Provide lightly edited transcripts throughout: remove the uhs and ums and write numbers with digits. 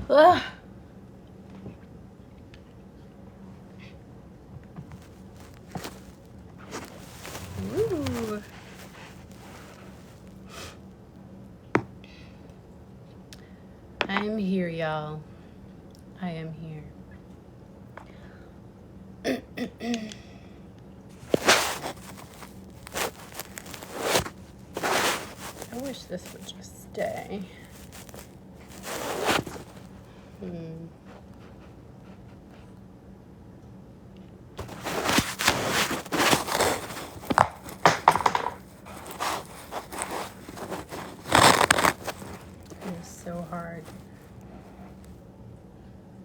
Ugh. Ooh. I'm here, y'all. I am here. I wish this would just stay. It's so hard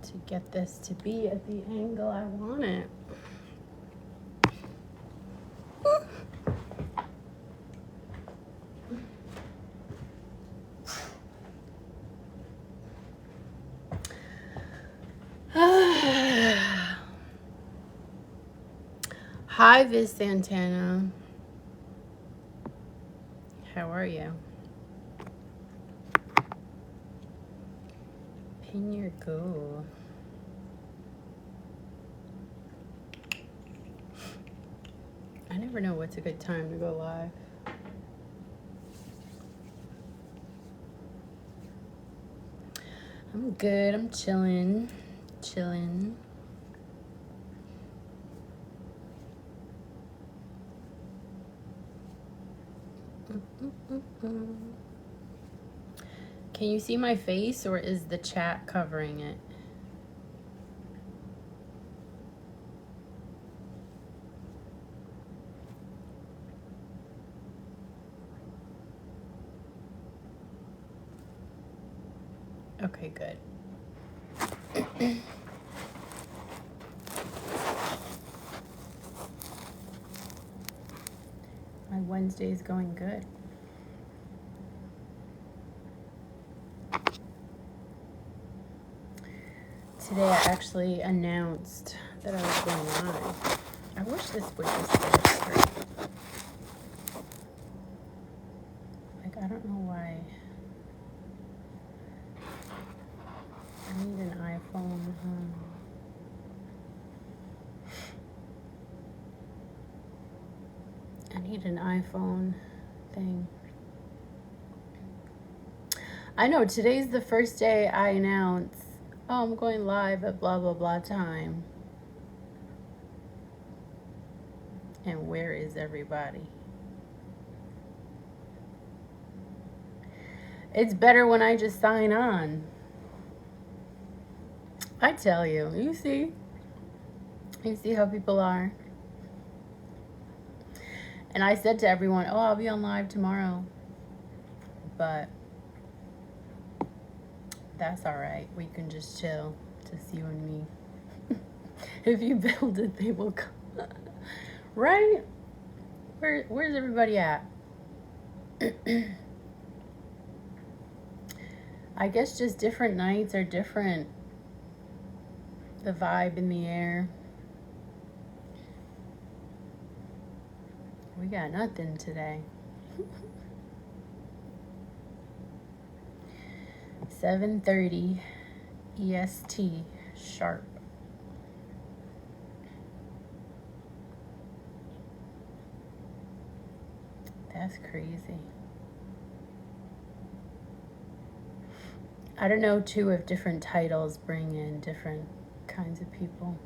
to get this to be at the angle I want it. Hi, Viz Santana. How are you? Pin your go. I never know what's a good time to go live. I'm good. I'm chilling. Chilling. Can you see my face, or is the chat covering it? Okay, good. My Wednesday is going good. Today I actually announced that I was going live. I wish this would just stay straight. Like, I don't know why. I need an iPhone. I need an iPhone thing. I know, today's the first day I announce, oh, I'm going live at blah, blah, blah time. And where is everybody? It's better when I just sign on. I tell you, you see how people are. And I said to everyone, oh, I'll be on live tomorrow. But that's all right. We can just chill, just you and me. If you build it, they will come. Right? Where's everybody at? I guess just different nights are different. The vibe in the air. We got nothing today. 7:30 EST sharp. That's crazy. I don't know too if different titles bring in different kinds of people.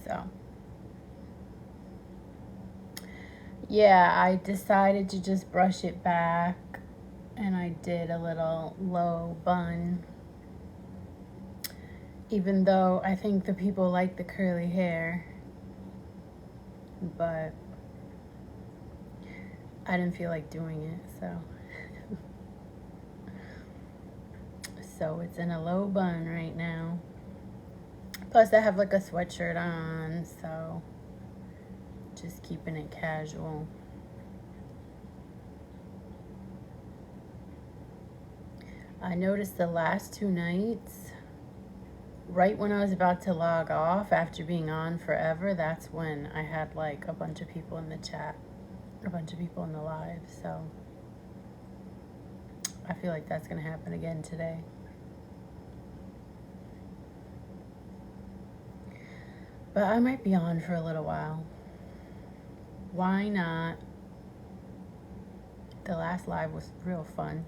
So Yeah, I decided to just brush it back, and I did a little low bun. Even though I think the people like the curly hair, but I didn't feel like doing it, so. So it's in a low bun right now. Plus I have like a sweatshirt on, so just keeping it casual. I noticed the last 2 nights, right when I was about to log off after being on forever, that's when I had like a bunch of people in the chat, a bunch of people in the live, so I feel like that's gonna happen again today. But I might be on for a little while. Why not? The last live was real fun.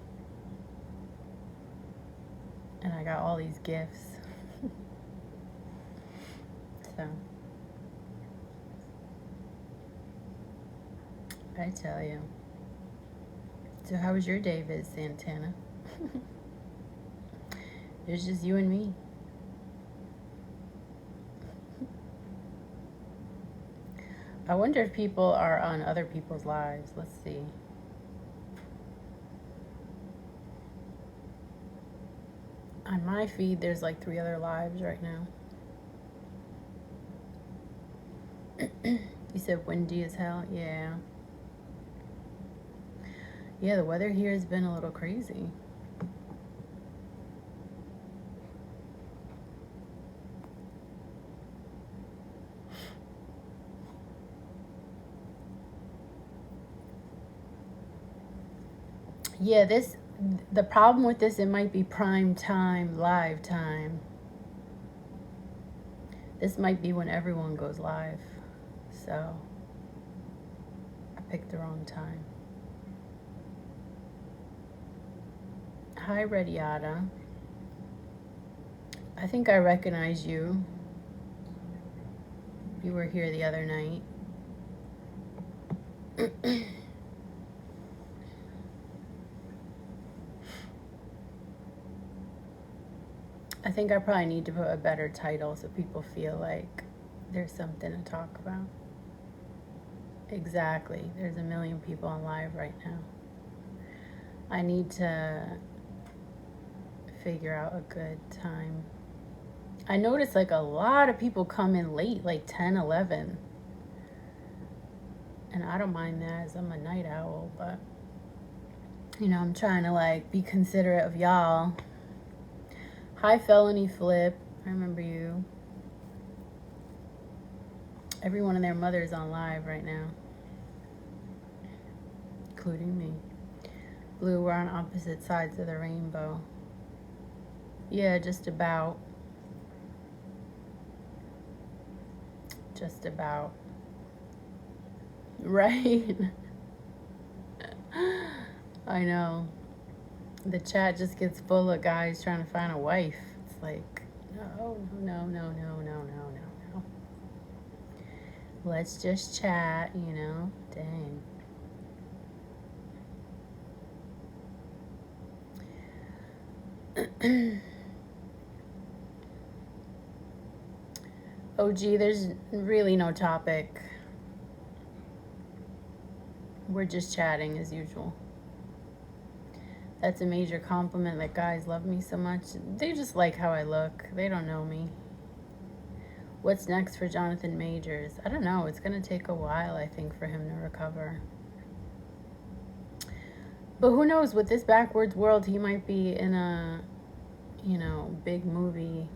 And I got all these gifts. So, I tell you. So how was your day, Viz Santana? It was just you and me. I wonder if people are on other people's lives. Let's see. On my feed, there's like 3 other lives right now. You said windy as hell? Yeah. Yeah, the weather here has been a little crazy. Yeah, the problem with this, it might be prime time, live time. This might be when everyone goes live. So, I picked the wrong time. Hi, Rediata. I think I recognize you. You were here the other night. I think I probably need to put a better title so people feel like there's something to talk about. Exactly. There's a million people on live right now. I need to figure out a good time. I noticed like a lot of people come in late, like 10, 11. And I don't mind that as I'm a night owl, but you know, I'm trying to like be considerate of y'all. Hi, Felony Flip. I remember you. Everyone and their mother's on live right now, including me. Blue, we're on opposite sides of the rainbow. Yeah, just about. Just about. Right? I know. The chat just gets full of guys trying to find a wife. It's like, no, no, no, no, no, no, no, no. Let's just chat, you know? Dang. Oh, gee, there's really no topic. We're just chatting as usual. That's a major compliment that guys love me so much. They just like how I look. They don't know me. What's next for Jonathan Majors? I don't know. It's going to take a while, I think, for him to recover. But who knows? With this backwards world, he might be in a, you know, big movie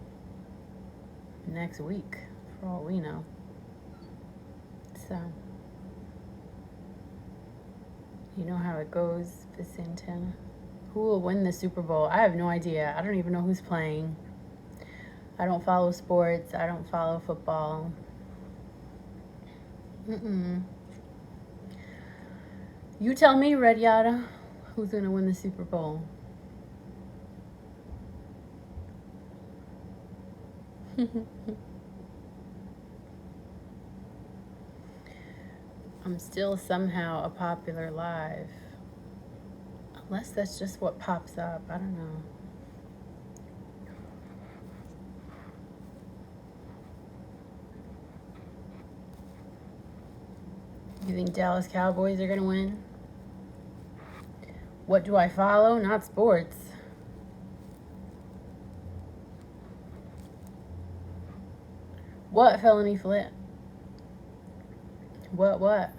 next week, for all we know. So, you know how it goes, Vicentana. Who will win the Super Bowl? I have no idea. I don't even know who's playing. I don't follow sports. I don't follow football. You tell me, Red Yada, who's going to win the Super Bowl? I'm still somehow a popular live. Unless that's just what pops up. I don't know. You think Dallas Cowboys are going to win? What do I follow? Not sports. What felony flip? What?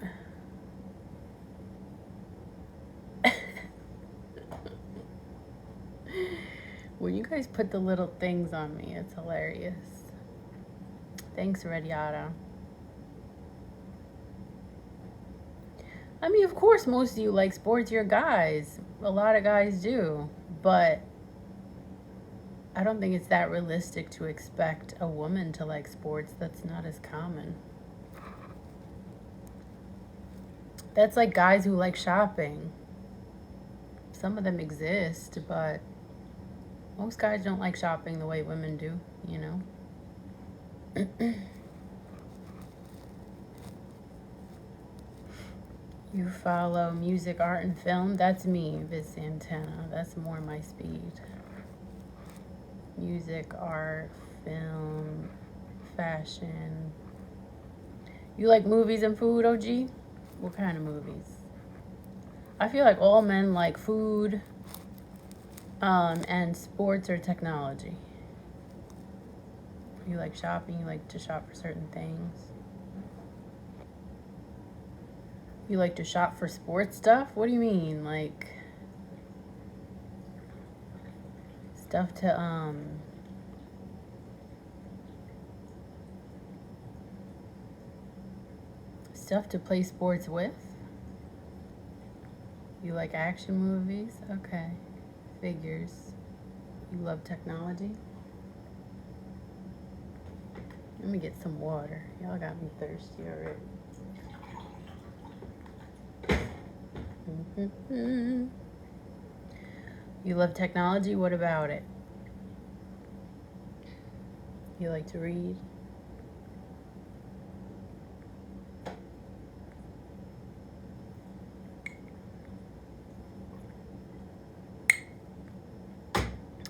When you guys put the little things on me, it's hilarious. Thanks, Red Yada. I mean, of course, most of you like sports. You're guys. A lot of guys do. But I don't think it's that realistic to expect a woman to like sports. That's not as common. That's like guys who like shopping. Some of them exist, but most guys don't like shopping the way women do, you know? You follow music, art, and film? That's me, Viz Santana. That's more my speed. Music, art, film, fashion. You like movies and food, OG? What kind of movies? I feel like all men like food, and sports or technology. You like shopping, you like to shop for certain things. You like to shop for sports stuff? What do you mean? Like stuff to play sports with? You like action movies? Okay. Figures. You love technology? Let me get some water. Y'all got me thirsty already. You love technology? What about it? You like to read?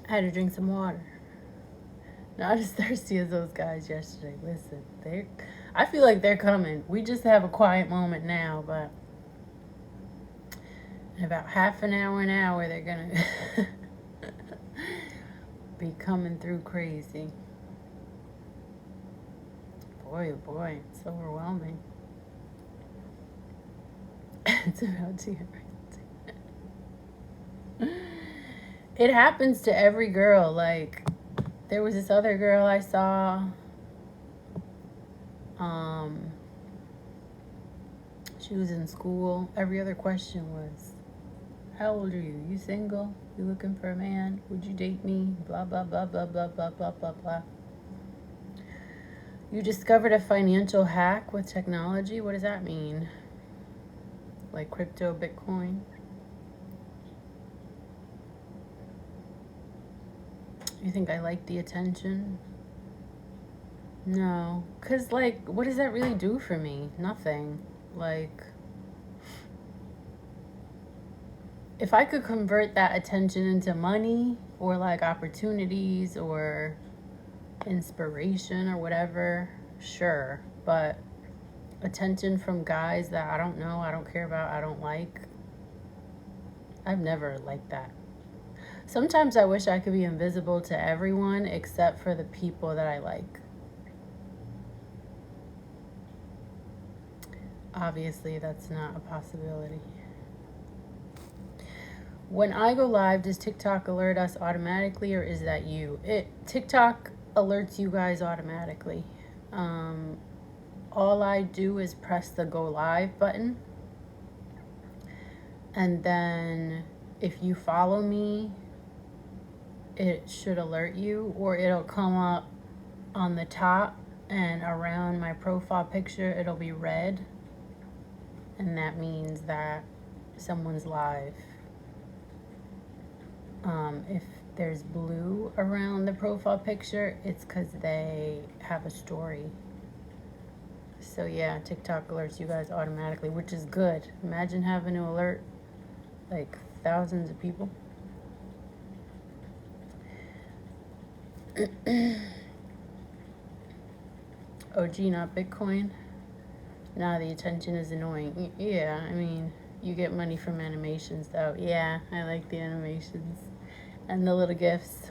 I had to drink some water. Not as thirsty as those guys yesterday. Listen, I feel like they're coming. We just have a quiet moment now, but in about half an hour, they're gonna be coming through crazy. Boy, oh boy, it's overwhelming. It's about to get right. It happens to every girl. Like, there was this other girl I saw. She was in school. Every other question was, how old are you? You single? You looking for a man? Would you date me? Blah, blah, blah, blah, blah, blah, blah, blah, blah. You discovered a financial hack with technology? What does that mean? Like crypto, Bitcoin? You think I like the attention? No. Because, like, what does that really do for me? Nothing. Like, if I could convert that attention into money or, like, opportunities or inspiration or whatever, sure. But attention from guys that I don't know, I don't care about, I don't like, I've never liked that. Sometimes I wish I could be invisible to everyone except for the people that I like. Obviously, that's not a possibility. When I go live, does TikTok alert us automatically, or is that you? TikTok alerts you guys automatically. All I do is press the go live button. And then if you follow me, it should alert you, or it'll come up on the top and around my profile picture, it'll be red. And that means that someone's live. If there's blue around the profile picture, it's because they have a story. So yeah, TikTok alerts you guys automatically, which is good. Imagine having to alert like thousands of people. OG, not Bitcoin. Nah, the attention is annoying. Yeah, I mean, you get money from animations though. Yeah, I like the animations and the little gifts.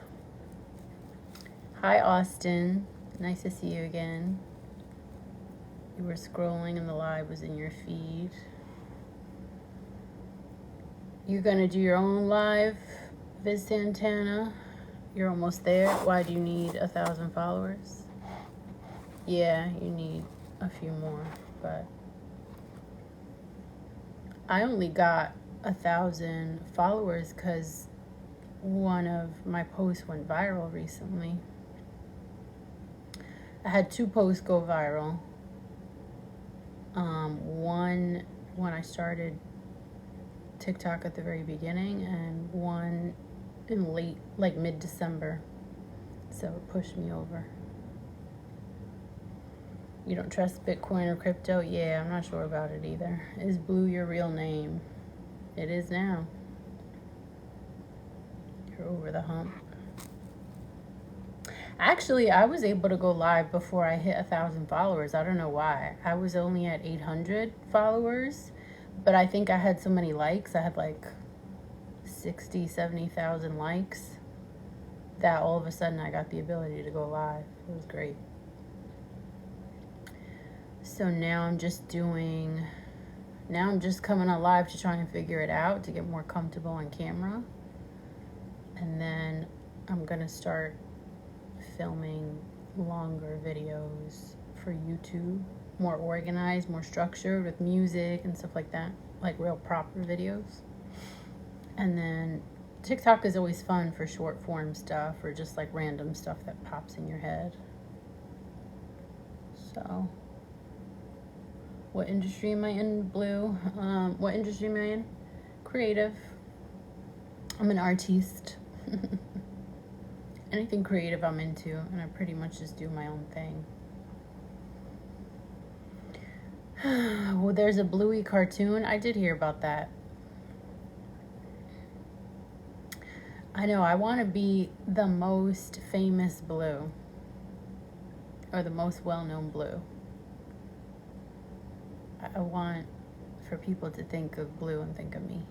Hi, Austin. Nice to see you again. You were scrolling and the live was in your feed. You're gonna do your own live, Viz Santana? You're almost there. Why do you need 1,000 followers? Yeah, you need a few more, but I only got 1,000 followers because one of my posts went viral recently. I had 2 posts go viral. One when I started TikTok at the very beginning, and one in late, like mid-December. So it pushed me over. You don't trust Bitcoin or crypto? Yeah, I'm not sure about it either. Is Blue your real name? It is now. You're over the hump. Actually, I was able to go live before I hit 1,000 followers. I don't know why. I was only at 800 followers, but I think I had so many likes. I had like 60, 70,000 likes that all of a sudden I got the ability to go live. It was great. So now I'm just coming on live to try and figure it out to get more comfortable on camera. And then I'm gonna start filming longer videos for YouTube, more organized, more structured with music and stuff like that, like real proper videos. And then TikTok is always fun for short form stuff or just like random stuff that pops in your head. So, what industry am I in, Blue? What industry am I in? Creative. I'm an artiste. Anything creative I'm into, and I pretty much just do my own thing. Well, there's a Bluey cartoon. I did hear about that. I know, I want to be the most famous Blue. Or the most well-known Blue. I want for people to think of Blue and think of me.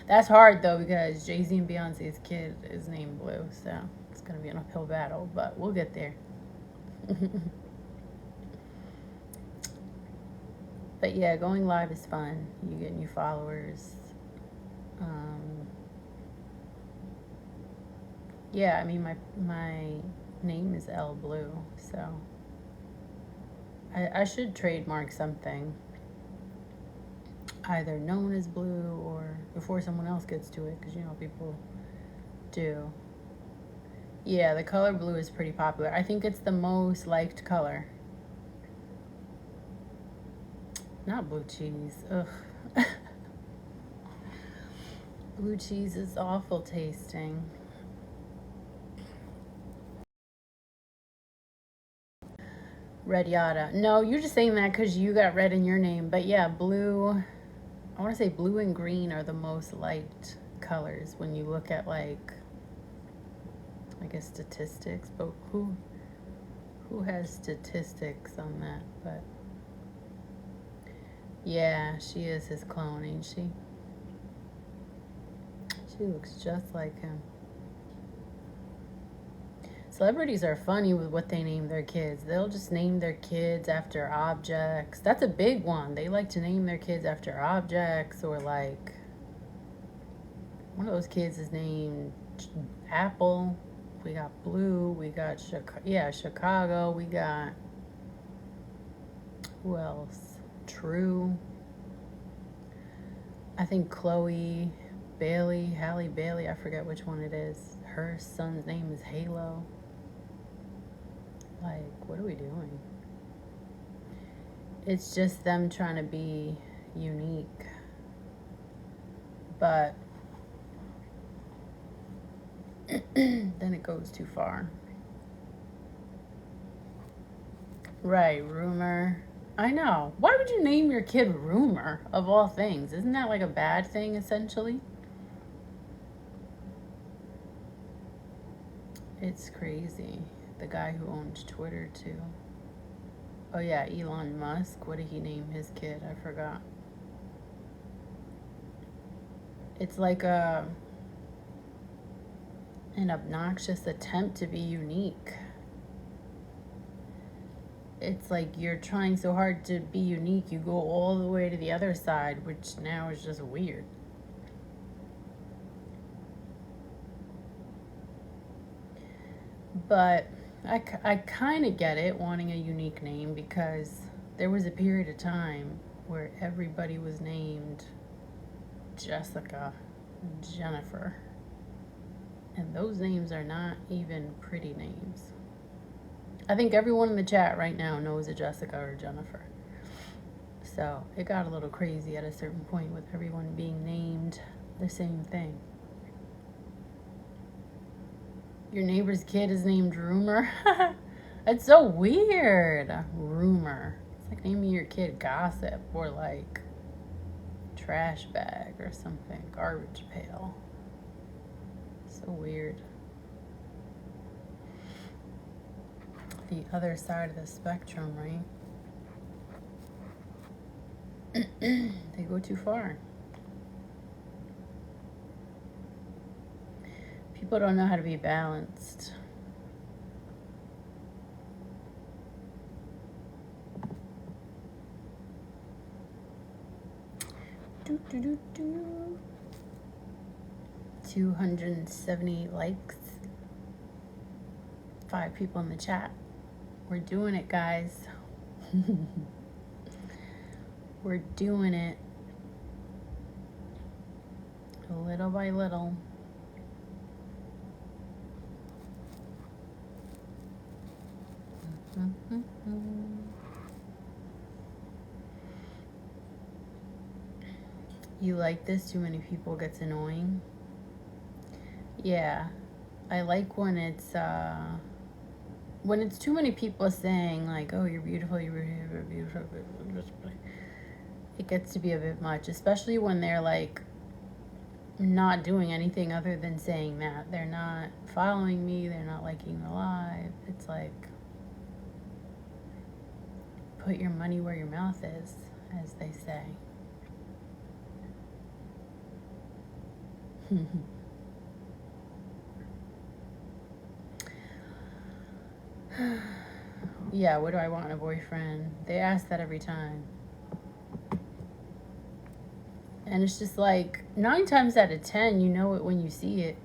That's hard though, because Jay-Z and Beyonce's kid is named Blue, so it's gonna be an uphill battle, but we'll get there. But yeah, going live is fun. You get new followers. Yeah, I mean my name is L Blue, so I should trademark something, either known as Blue or before someone else gets to it, because you know people do. Yeah, the color blue is pretty popular. I think it's the most liked color. Not blue cheese. Ugh. Blue cheese is awful tasting. Red Yada. No, you're just saying that because you got red in your name. But yeah, blue, I want to say blue and green are the most liked colors when you look at, like, I guess statistics. But who has statistics on that? But yeah, she is his clone, ain't she? She looks just like him. Celebrities are funny with what they name their kids. They'll just name their kids after objects. That's a big one. They like to name their kids after objects, or like one of those kids is named Apple. We got Blue. We got Chicago. We got, who else? True. I think Chloe Bailey, Halle Bailey. I forget which one it is. Her son's name is Halo. Like, what are we doing? It's just them trying to be unique. But then it goes too far. Right, rumor. I know. Why would you name your kid Rumor of all things? Isn't that like a bad thing essentially? It's crazy. The guy who owned Twitter too. Oh yeah, Elon Musk. What did he name his kid? I forgot. It's like an obnoxious attempt to be unique. It's like you're trying so hard to be unique, you go all the way to the other side, which now is just weird. But I kind of get it, wanting a unique name, because there was a period of time where everybody was named Jessica, Jennifer. And those names are not even pretty names. I think everyone in the chat right now knows a Jessica or Jennifer. So it got a little crazy at a certain point with everyone being named the same thing. Your neighbor's kid is named Rumor. It's so weird. Rumor. It's like naming your kid Gossip or like Trash Bag or something. Garbage Pail. So weird. The other side of the spectrum, right? They go too far. People don't know how to be balanced. Do, do, do, do. 270 likes. 5 people in the chat. We're doing it, guys. We're doing it. Little by little. You like this? Too many people gets annoying. Yeah, I like when it's too many people saying like, "Oh, you're beautiful, you're beautiful." It gets to be a bit much, especially when they're like not doing anything other than saying that. They're not following me, they're not liking the live. It's like, put your money where your mouth is, as they say. Yeah, what do I want in a boyfriend? They ask that every time. And it's just like 9 times out of 10, you know it when you see it,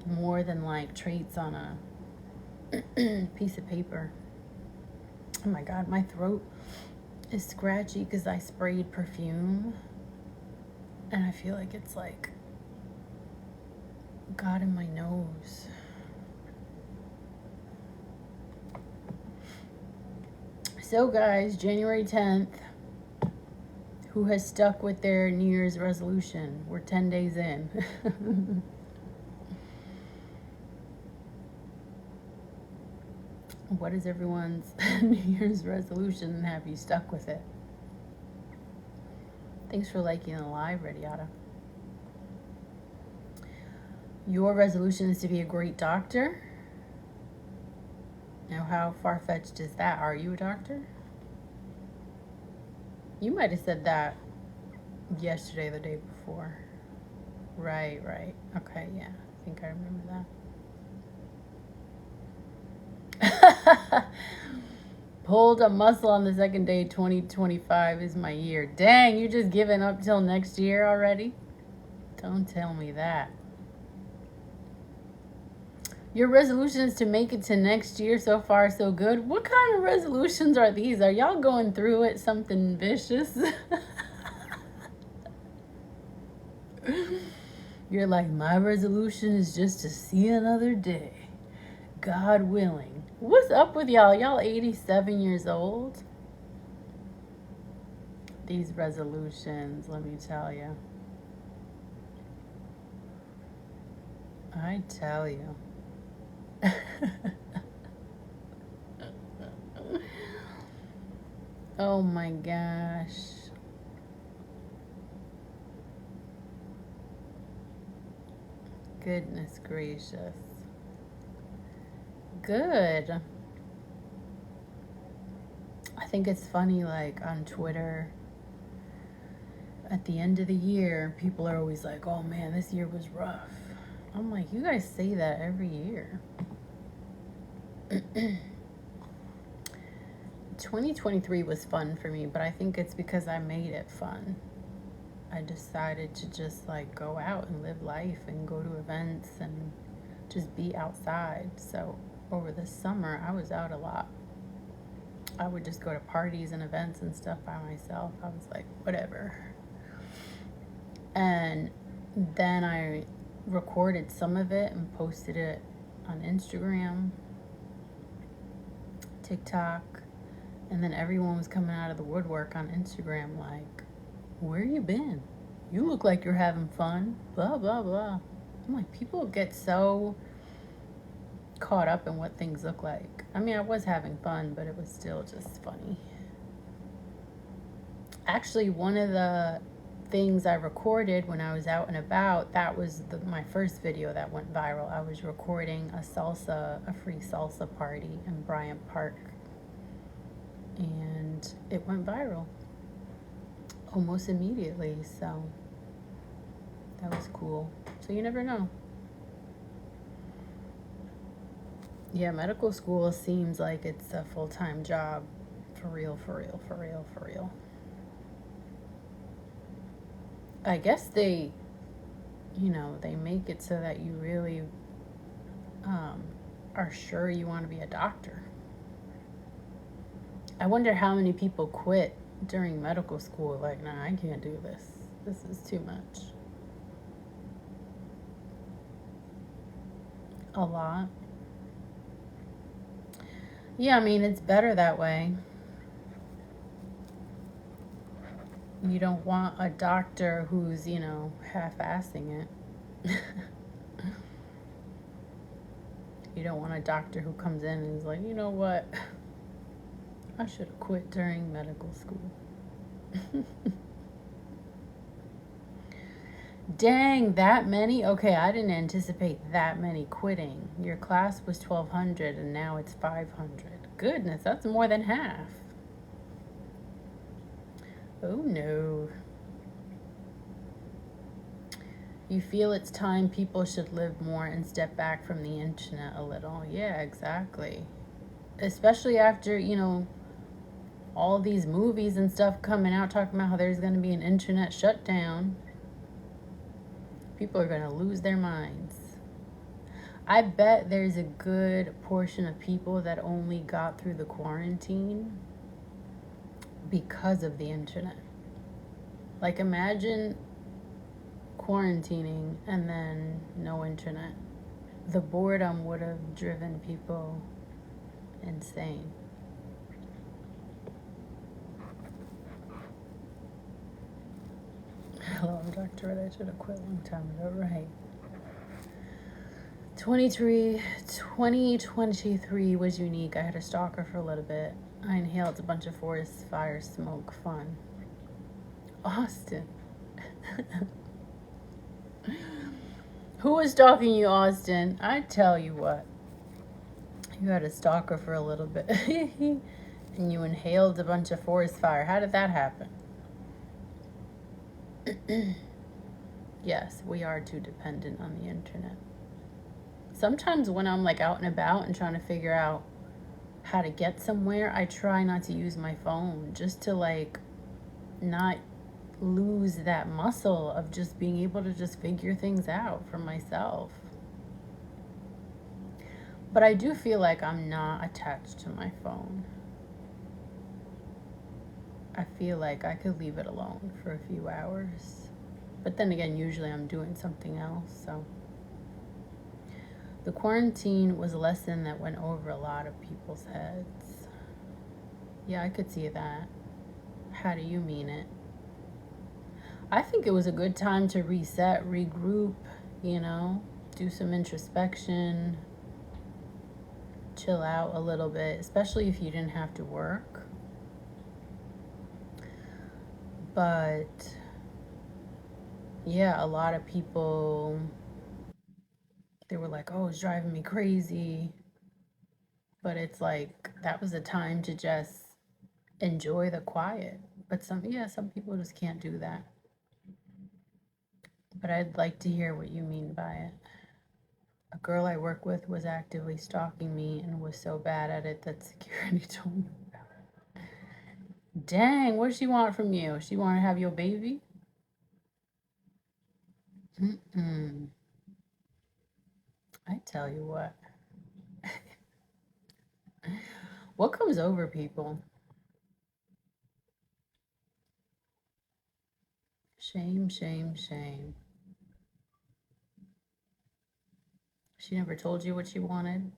more than like traits on a piece of paper. Oh my God, my throat is scratchy because I sprayed perfume. And I feel like it's like got in my nose. So guys, January 10th, who has stuck with their New Year's resolution? We're 10 days in. What is everyone's New Year's resolution, and have you stuck with it? Thanks for liking the live, Radiata. Your resolution is to be a great doctor. Now, how far-fetched is that? Are you a doctor? You might have said that yesterday or the day before. Right. Okay, yeah. I think I remember that. Pulled a muscle on the second day. 2025 is my year. Dang, you just giving up till next year already? Don't tell me that. Your resolution is to make it to next year. So far, so good. What kind of resolutions are these? Are y'all going through it? Something vicious? You're like, my resolution is just to see another day. God willing. What's up with y'all? Y'all 87 years old? These resolutions, let me tell you. I tell you. Oh my gosh. Goodness gracious. Good. I think it's funny, like on Twitter, at the end of the year, people are always like, oh man, this year was rough. I'm like, you guys say that every year. 2023 was fun for me, but I think it's because I made it fun. I decided to just like go out and live life and go to events and just be outside. So over the summer, I was out a lot. I would just go to parties and events and stuff by myself. I was like, whatever. And then I recorded some of it and posted it on Instagram, TikTok, and then everyone was coming out of the woodwork on Instagram like, where you been? You look like you're having fun, blah, blah, blah. I'm like, people get so caught up in what things look like. I mean, I was having fun, but it was still just funny. Actually, one of the things I recorded when I was out and about, that was my first video that went viral. I was recording a free salsa party in Bryant Park, and it went viral almost immediately, so that was cool. So you never know. Yeah, medical school seems like it's a full-time job. For real, for real, for real, for real. I guess they make it so that you really are sure you want to be a doctor. I wonder how many people quit during medical school. Like, nah, I can't do this. This is too much. A lot. Yeah, I mean, it's better that way. You don't want a doctor who's, half-assing it. You don't want a doctor who comes in and is like, you know what? I should have quit during medical school. Dang, that many? Okay, I didn't anticipate that many quitting. Your class was 1,200 and now it's 500. Goodness, that's more than half. Oh no. You feel it's time people should live more and step back from the internet a little. Yeah, exactly. Especially after, all these movies and stuff coming out talking about how there's going to be an internet shutdown. People are going to lose their minds. I bet there's a good portion of people that only got through the quarantine because of the internet. Like, imagine quarantining and then no internet. The boredom would have driven people insane. Hello, Dr. Red. I should have quit a long time ago, right? 2023 was unique. I had a stalker for a little bit. I inhaled a bunch of forest fire smoke. Fun. Austin. Who was stalking you, Austin? I tell you what. You had a stalker for a little bit. And you inhaled a bunch of forest fire. How did that happen? Yes, we are too dependent on the internet. Sometimes when I'm like out and about and trying to figure out how to get somewhere, I try not to use my phone just to like not lose that muscle of just being able to just figure things out for myself. But I do feel like I'm not attached to my phone. I feel like I could leave it alone for a few hours. But then again, usually I'm doing something else, so. The quarantine was a lesson that went over a lot of people's heads. Yeah, I could see that. How do you mean it? I think it was a good time to reset, regroup, do some introspection, chill out a little bit, especially if you didn't have to work. But yeah, a lot of people, they were like, oh, it's driving me crazy. But it's like, that was a time to just enjoy the quiet. But some people just can't do that. But I'd like to hear what you mean by it. A girl I work with was actively stalking me and was so bad at it that security told me. Dang, what does she want from you? She want to have your baby? Mm-mm. I tell you what. What comes over people? Shame, shame, shame. She never told you what she wanted?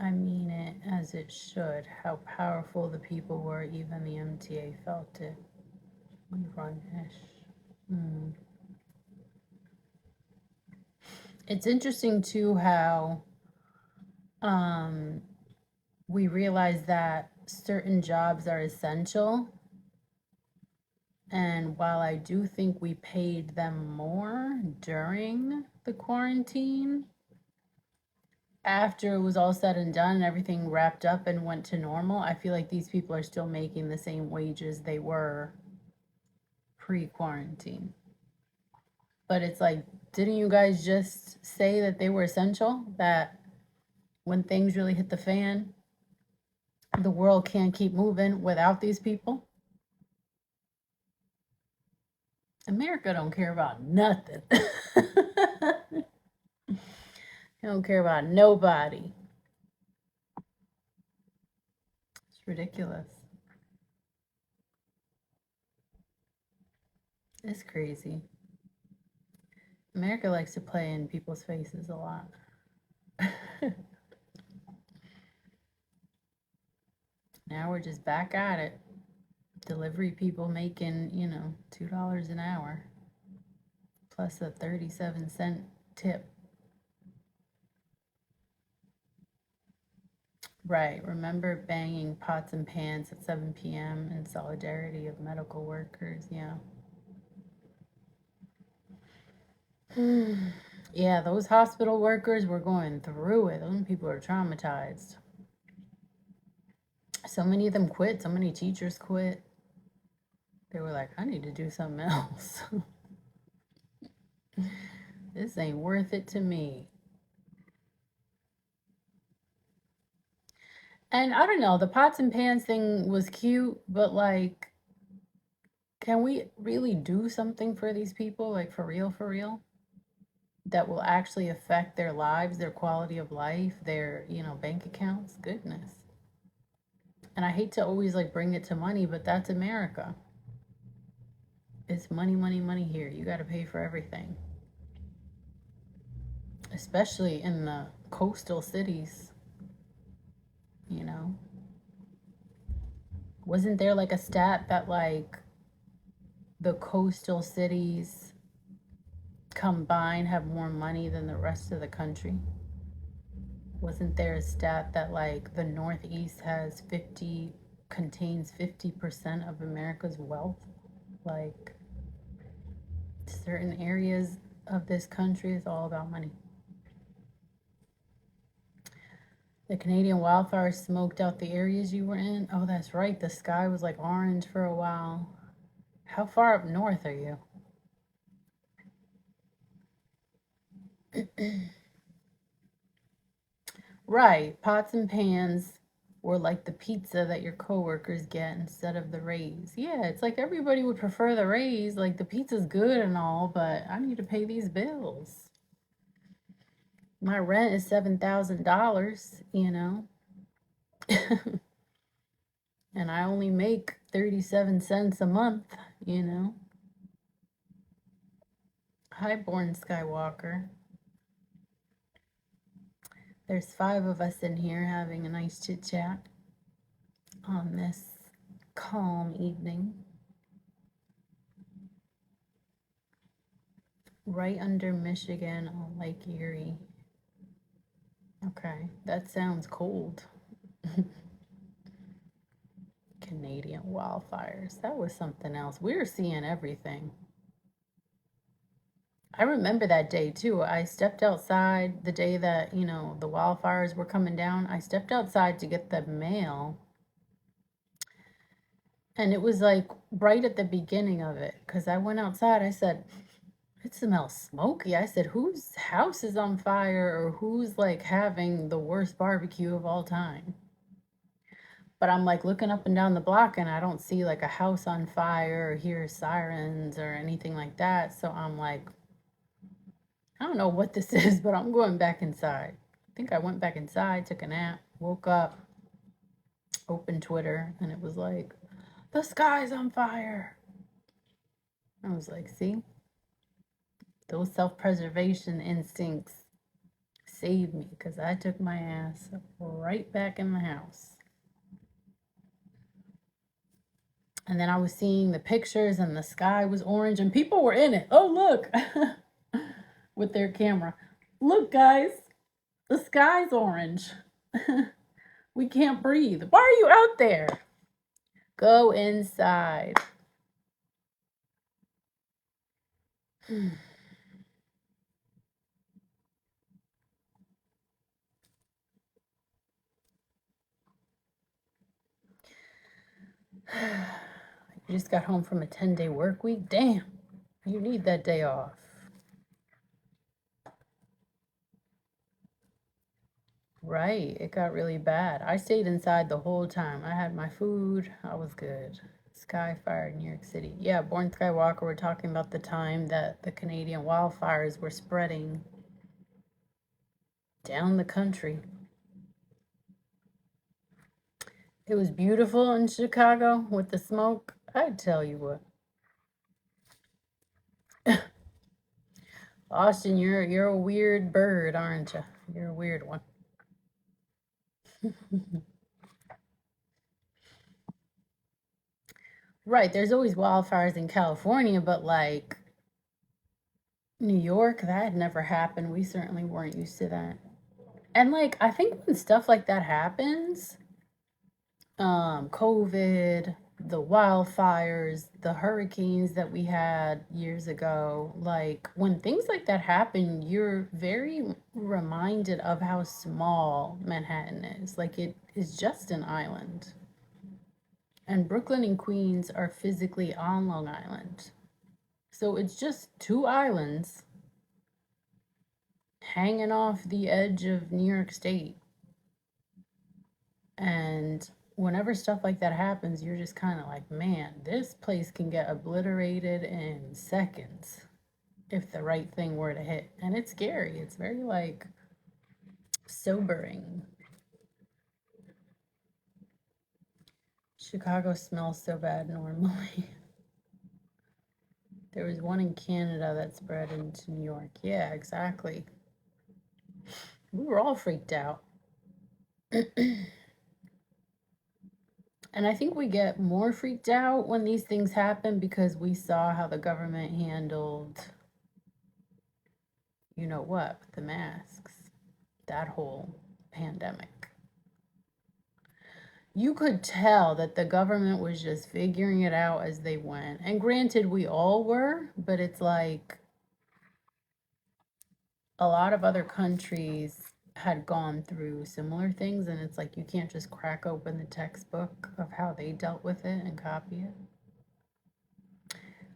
I mean it as it should. How powerful the people were, even the MTA felt it. We run ish. It's interesting too how um, we realize that certain jobs are essential. And while I do think we paid them more during the quarantine, after it was all said and done and everything wrapped up and went to normal, I feel like these people are still making the same wages they were pre-quarantine. But it's like, didn't you guys just say that they were essential? That when things really hit the fan, the world can't keep moving without these people? America don't care about nothing. They don't care about nobody. It's ridiculous. It's crazy. America likes to play in people's faces a lot. Now we're just back at it. Delivery people making, $2 an hour plus a 37-cent tip. Right. Remember banging pots and pans at 7 p.m. in solidarity of medical workers. Yeah. Yeah, those hospital workers were going through it. Those people are traumatized. So many of them quit. So many teachers quit. They were like, I need to do something else. This ain't worth it to me. And I don't know, the pots and pans thing was cute, but like, can we really do something for these people? Like, for real? That will actually affect their lives, their quality of life, their, bank accounts? Goodness. And I hate to always like bring it to money, but that's America. It's money, money, money here. You got to pay for everything, especially in the coastal cities, you know? Wasn't there like a stat that like the coastal cities combined have more money than the rest of the country? Wasn't there a stat that like the Northeast contains 50% of America's wealth? Like certain areas of this country is all about money. The Canadian wildfires smoked out the areas you were in. Oh, that's right. The sky was like orange for a while. How far up north are you? Right. Pots and pans were like the pizza that your coworkers get instead of the raise. Yeah, it's like everybody would prefer the raise. Like the pizza's good and all, but I need to pay these bills. My rent is $7,000, and I only make 37 cents a month, you know. Highborn Skywalker. There's 5 of us in here having a nice chit chat on this calm evening. Right under Michigan on Lake Erie. Okay, that sounds cold. Canadian wildfires. That was something else. We were seeing everything. I remember that day too. I stepped outside the day that, the wildfires were coming down. I stepped outside to get the mail, and it was like right at the beginning of it because I went outside. I said, it smells smoky. I said, whose house is on fire or who's like having the worst barbecue of all time? But I'm like looking up and down the block and I don't see like a house on fire or hear sirens or anything like that. So I'm like, I don't know what this is, but I'm going back inside. I think I went back inside, took a nap, woke up, opened Twitter, and it was like, the sky's on fire. I was like, see, those self preservation instincts saved me because I took my ass right back in the house. And then I was seeing the pictures, and the sky was orange, and people were in it. Oh, look, with their camera. Look, guys, the sky's orange. We can't breathe. Why are you out there? Go inside. You just got home from a 10-day work week? Damn, you need that day off. Right, it got really bad. I stayed inside the whole time. I had my food. I was good. Sky fire in New York City. Yeah, Born Skywalker, we're talking about the time that the Canadian wildfires were spreading down the country. It was beautiful in Chicago with the smoke. I tell you what. Austin, you're a weird bird, aren't you? You're a weird one. Right, there's always wildfires in California, but like New York, that had never happened. We certainly weren't used to that. And like I think when stuff like that happens, COVID, the wildfires, the hurricanes that we had years ago, like when things like that happen, you're very reminded of how small Manhattan is. Like it is just an island. And Brooklyn and Queens are physically on Long Island. So it's just two islands hanging off the edge of New York State. And whenever stuff like that happens, you're just kind of like, man, this place can get obliterated in seconds if the right thing were to hit. And it's scary. It's very like sobering. Chicago smells so bad normally. There was one in Canada that spread into New York. Yeah, exactly. We were all freaked out. And I think we get more freaked out when these things happen because we saw how the government handled, you know what, the masks, that whole pandemic. You could tell that the government was just figuring it out as they went. And granted, we all were, but it's like a lot of other countries had gone through similar things, and it's like you can't just crack open the textbook of how they dealt with it and copy it.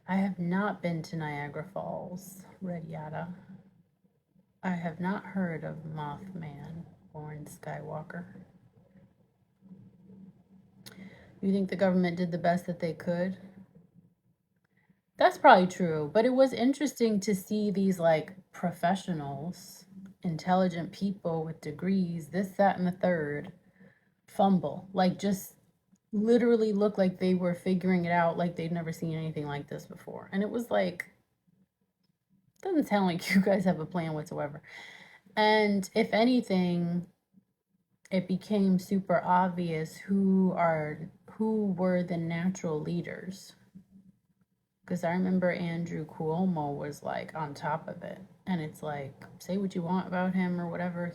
I have not been to Niagara Falls, Red Yada. I have not heard of Mothman, Born Skywalker. You think the government did the best that they could? That's probably true, but it was interesting to see these like professionals, intelligent people with degrees, this, that, and the third, fumble. Like just literally look like they were figuring it out like they'd never seen anything like this before. And it was like, doesn't sound like you guys have a plan whatsoever. And if anything, it became super obvious who were the natural leaders. Because I remember Andrew Cuomo was like on top of it. And it's like, say what you want about him or whatever.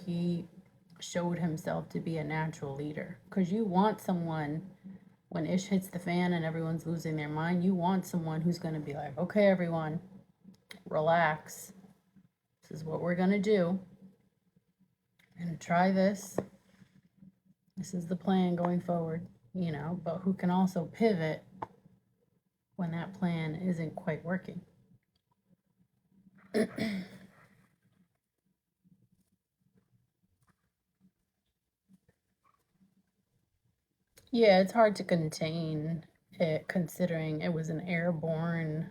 showed himself to be a natural leader. Because you want someone, when ish hits the fan and everyone's losing their mind, you want someone who's going to be like, okay, everyone, relax. This is what we're going to do. We're going to try this. This is the plan going forward, you know, but who can also pivot when that plan isn't quite working. Yeah, it's hard to contain it considering it was an airborne,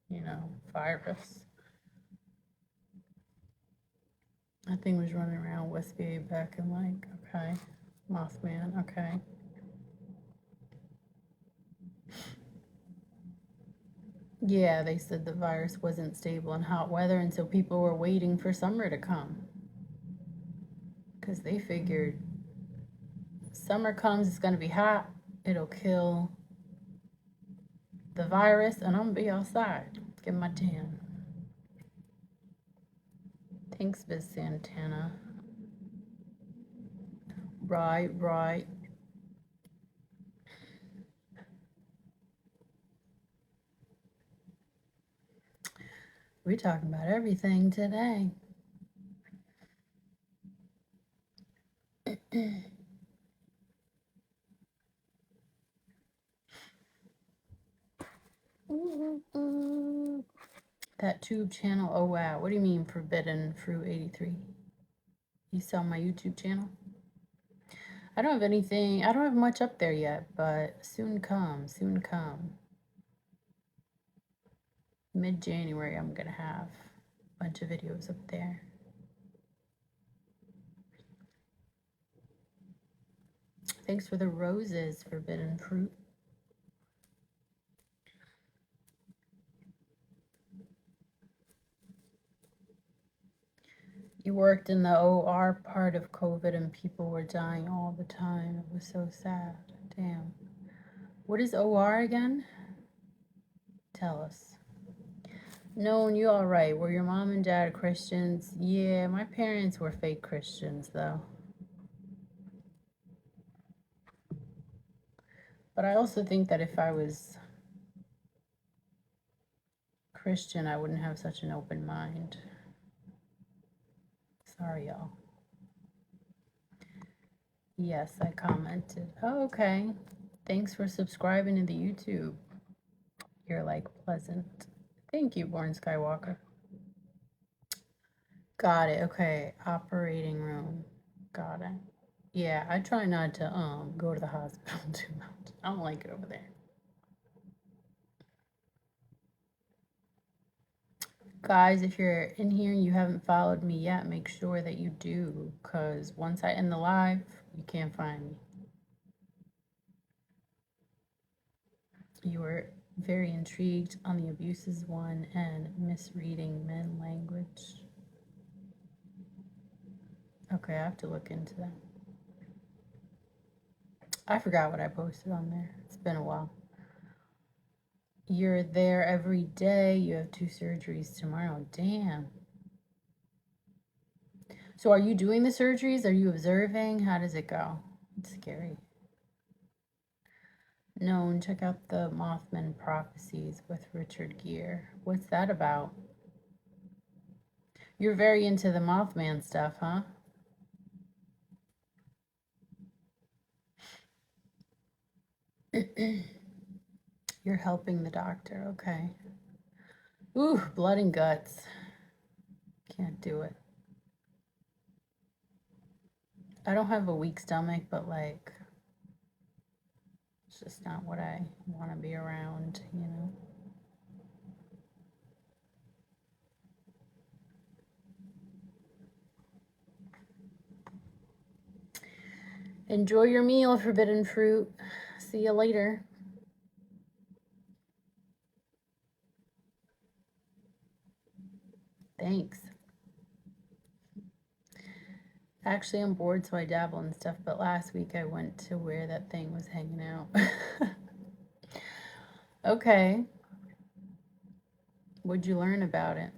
you know, virus. That thing was running around Westgate back in like, okay, Mothman, okay. Yeah, they said the virus wasn't stable in hot weather, and so people were waiting for summer to come. Because they figured summer comes, it's going to be hot, it'll kill the virus, and I'm going to be outside, get my tan. Thanks, Miss Santana. Right, right. We're talking about everything today. That tube channel, oh wow. What do you mean Forbidden Fruit 83? You saw my YouTube channel? I don't have anything, I don't have much up there yet, but soon come, soon come. Mid-January I'm gonna have a bunch of videos up there. Thanks for the roses, Forbidden Fruit. You worked in the OR part of COVID and people were dying all the time. It was so sad. Damn. What is OR again? Tell us. No, you all right. Were your mom and dad Christians? Yeah, my parents were fake Christians, though. But I also think that if I was Christian, I wouldn't have such an open mind. Sorry, y'all. Yes, I commented. Oh, okay. Thanks for subscribing to the YouTube. You're like pleasant. Thank you, Born Skywalker. Got it. Okay. Operating room. Got it. Yeah, I try not to go to the hospital too much. I don't like it over there. Guys, if you're in here and you haven't followed me yet, make sure that you do, because once I end the live, you can't find me. You were very intrigued on the abuses one and misreading men language. Okay, I have to look into that. I forgot what I posted on there. It's been a while. You're there every day. You have 2 surgeries tomorrow. Damn. So are you doing the surgeries? Are you observing? How does it go? It's scary. No, and check out the Mothman Prophecies with Richard Gere. What's that about? You're very into the Mothman stuff, huh? You're helping the doctor, okay. Ooh, blood and guts. Can't do it. I don't have a weak stomach, but like, it's just not what I want to be around, you know? Enjoy your meal, Forbidden Fruit. See you later. Thanks. Actually, I'm bored, so I dabble in stuff, but last week I went to where that thing was hanging out. Okay. What'd you learn about it?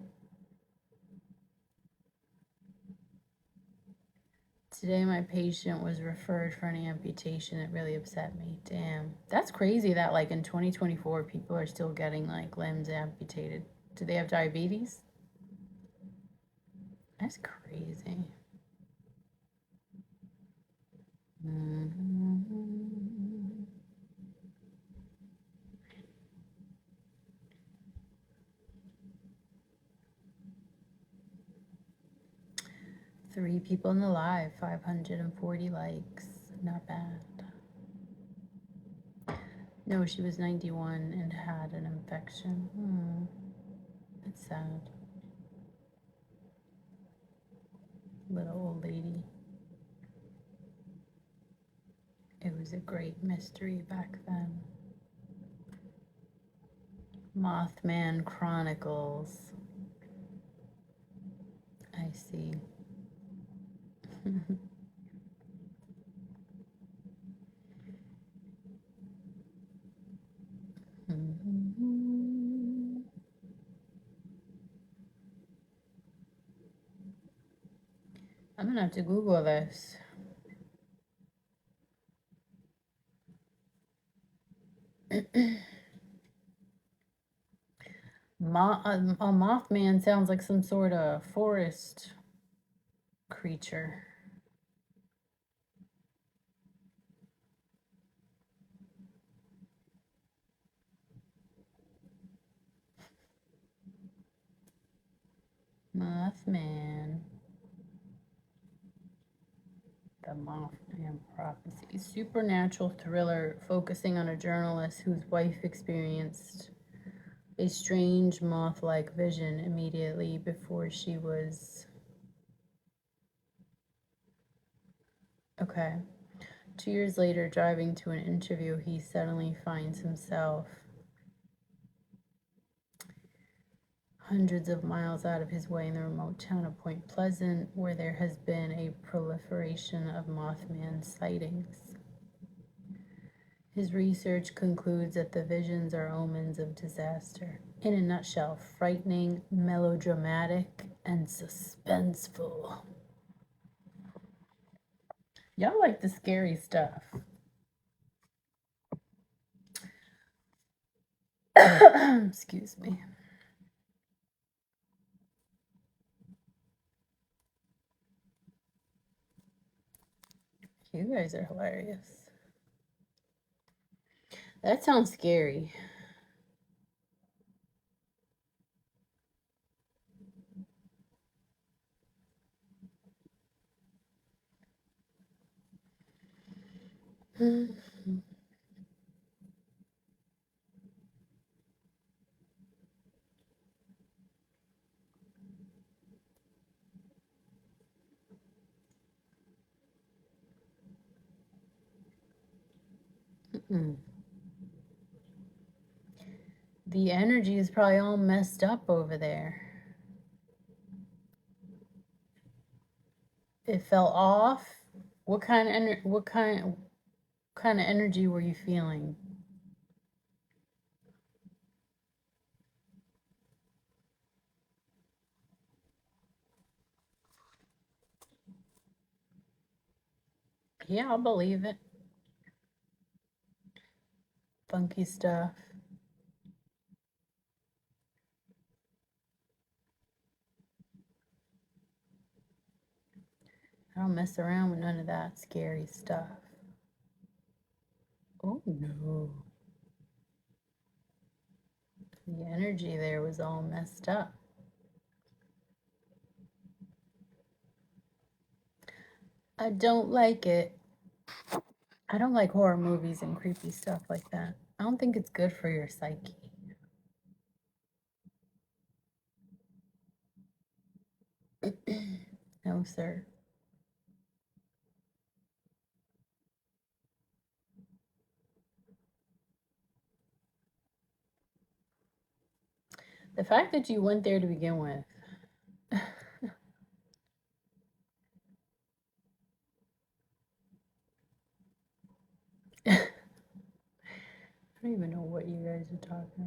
Today my patient was referred for an amputation. It really upset me. Damn. That's crazy that like in 2024 people are still getting like limbs amputated. Do they have diabetes? That's crazy. Mm-hmm. 3 people in the live, 540 likes. Not bad. No, she was 91 and had an infection. That's sad. Little old lady. It was a great mystery back then. Mothman Chronicles. I see. I'm gonna have to Google this. A Mothman sounds like some sort of forest creature. Mothman. The Mothman Prophecy. Supernatural thriller focusing on a journalist whose wife experienced a strange moth-like vision immediately before she was... Okay. 2 years later, driving to an interview, he suddenly finds himself hundreds of miles out of his way in the remote town of Point Pleasant, where there has been a proliferation of Mothman sightings. His research concludes that the visions are omens of disaster. In a nutshell, frightening, melodramatic, and suspenseful. Y'all like the scary stuff. Excuse me. You guys are hilarious. That sounds scary. The energy is probably all messed up over there. It fell off. What kind of energy were you feeling? Yeah, I'll believe it. Funky stuff. I don't mess around with none of that scary stuff. Oh no. The energy there was all messed up. I don't like it. I don't like horror movies and creepy stuff like that. I don't think it's good for your psyche. No, sir. The fact that you went there to begin with. I don't even know what you guys are talking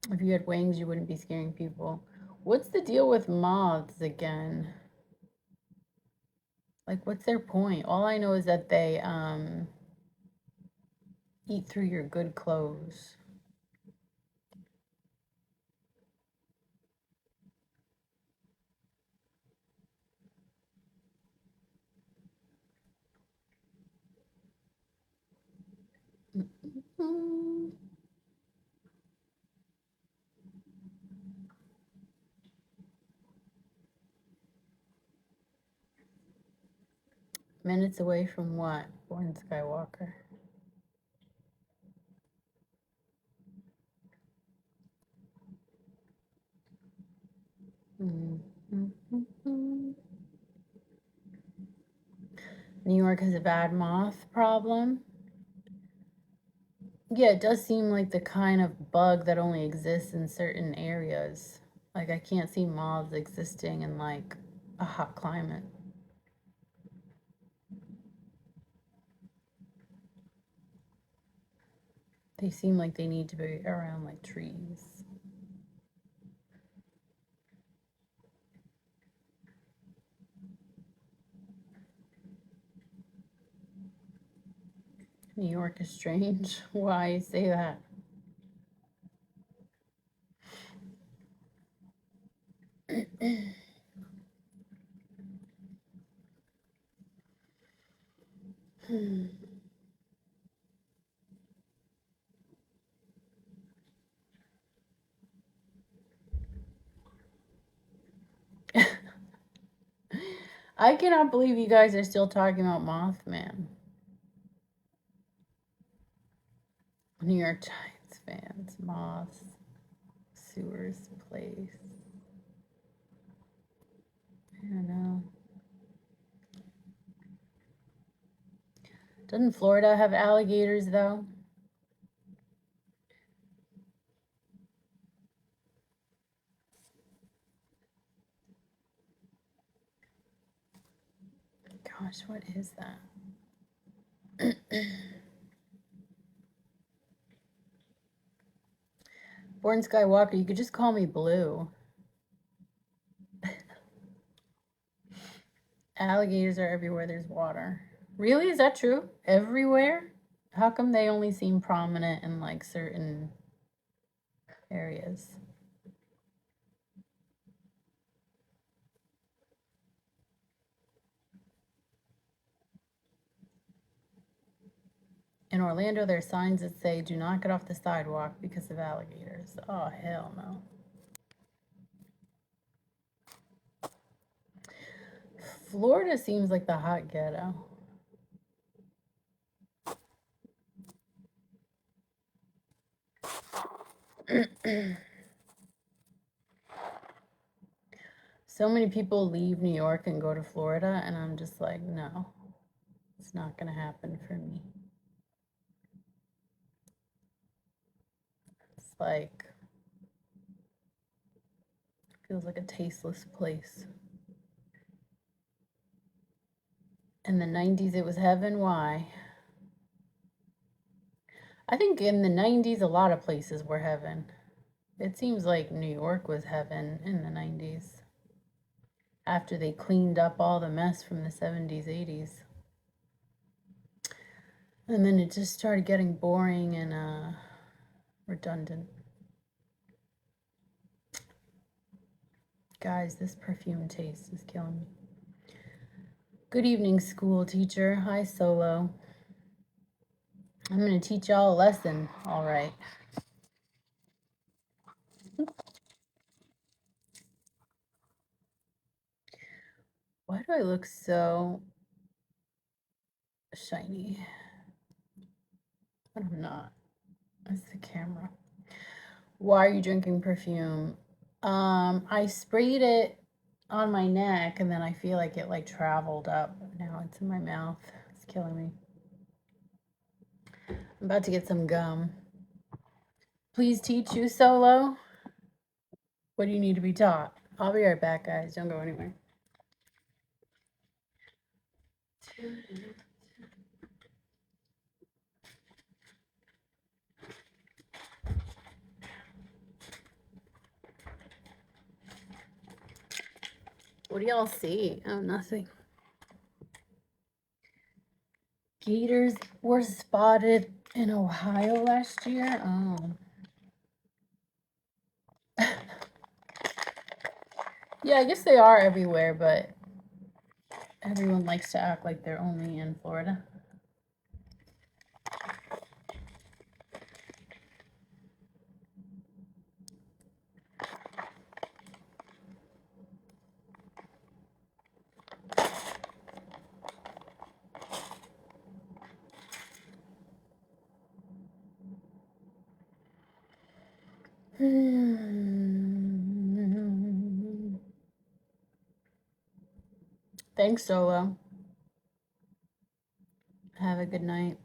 about. If you had wings, you wouldn't be scaring people. What's the deal with moths again? Like, what's their point? All I know is that they eat through your good clothes. Mm. Minutes away from what? Born Skywalker. Mm-hmm. New York has a bad moth problem. Yeah, it does seem like the kind of bug that only exists in certain areas. Like, I can't see moths existing in like a hot climate. They seem like they need to be around like trees. New York is strange. Why say that? I cannot believe you guys are still talking about Mothman. New York Giants fans, moths, sewers, place. I don't know. Doesn't Florida have alligators though? Gosh, what is that? Born Skywalker, you could just call me Blue. Alligators are everywhere there's water. Really? Is that true? Everywhere? How come they only seem prominent in like certain areas? In Orlando, there are signs that say, do not get off the sidewalk because of alligators. Oh, hell no. Florida seems like the hot ghetto. So many people leave New York and go to Florida, and I'm just like, no, it's not going to happen for me. It's like, feels like a tasteless place. In the 90s, it was heaven. Why? I think in the 90s, a lot of places were heaven. It seems like New York was heaven in the 90s after they cleaned up all the mess from the 70s, 80s. And then it just started getting boring and redundant. Guys, this perfume taste is killing me. Good evening, school teacher. Hi, Solo. I'm going to teach y'all a lesson. All right. Why do I look so shiny? But I'm not. It's the camera. Why are you drinking perfume? I sprayed it on my neck and then I feel like it like traveled up. Now it's in my mouth. It's killing me. I'm about to get some gum. Please teach you, Solo. What do you need to be taught? I'll be right back, guys. Don't go anywhere. What do y'all see? Oh, nothing. Gators were spotted in Ohio last year. Oh. Yeah, I guess they are everywhere, but everyone likes to act like they're only in Florida. Thanks, Solo. Have a good night.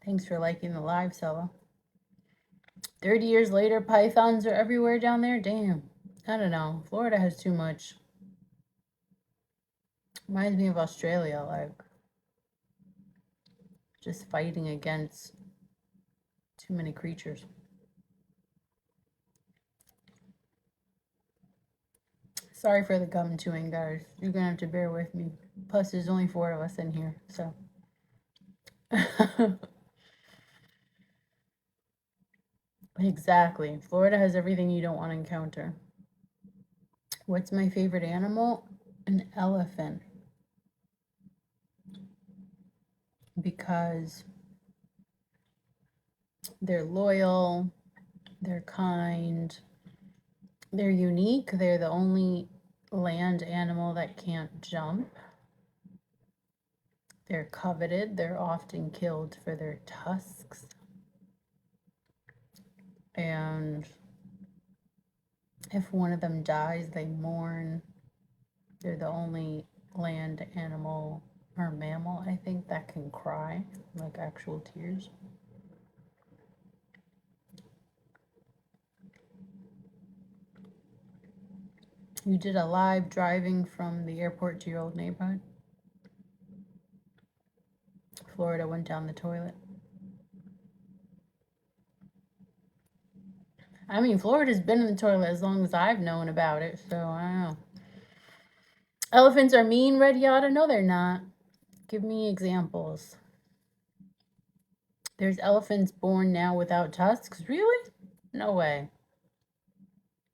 Thanks for liking the live, Solo. 30 years later, pythons are everywhere down there? Damn. I don't know. Florida has too much. Reminds me of Australia, like just fighting against too many creatures. Sorry for the gum chewing, guys. You're gonna have to bear with me. Plus, there's only 4 of us in here, so. Exactly. Florida has everything you don't want to encounter. What's my favorite animal? An elephant. Because they're loyal, they're kind, they're unique. They're the only land animal that can't jump. They're coveted. They're often killed for their tusks. And if one of them dies, they mourn. They're the only land animal or mammal, I think, that can cry, like actual tears. You did a live driving from the airport to your old neighborhood? Florida went down the toilet. I mean, Florida's been in the toilet as long as I've known about it, so I don't know. Elephants are mean, Red Yada? No, they're not. Give me examples. There's elephants born now without tusks? Really? No way.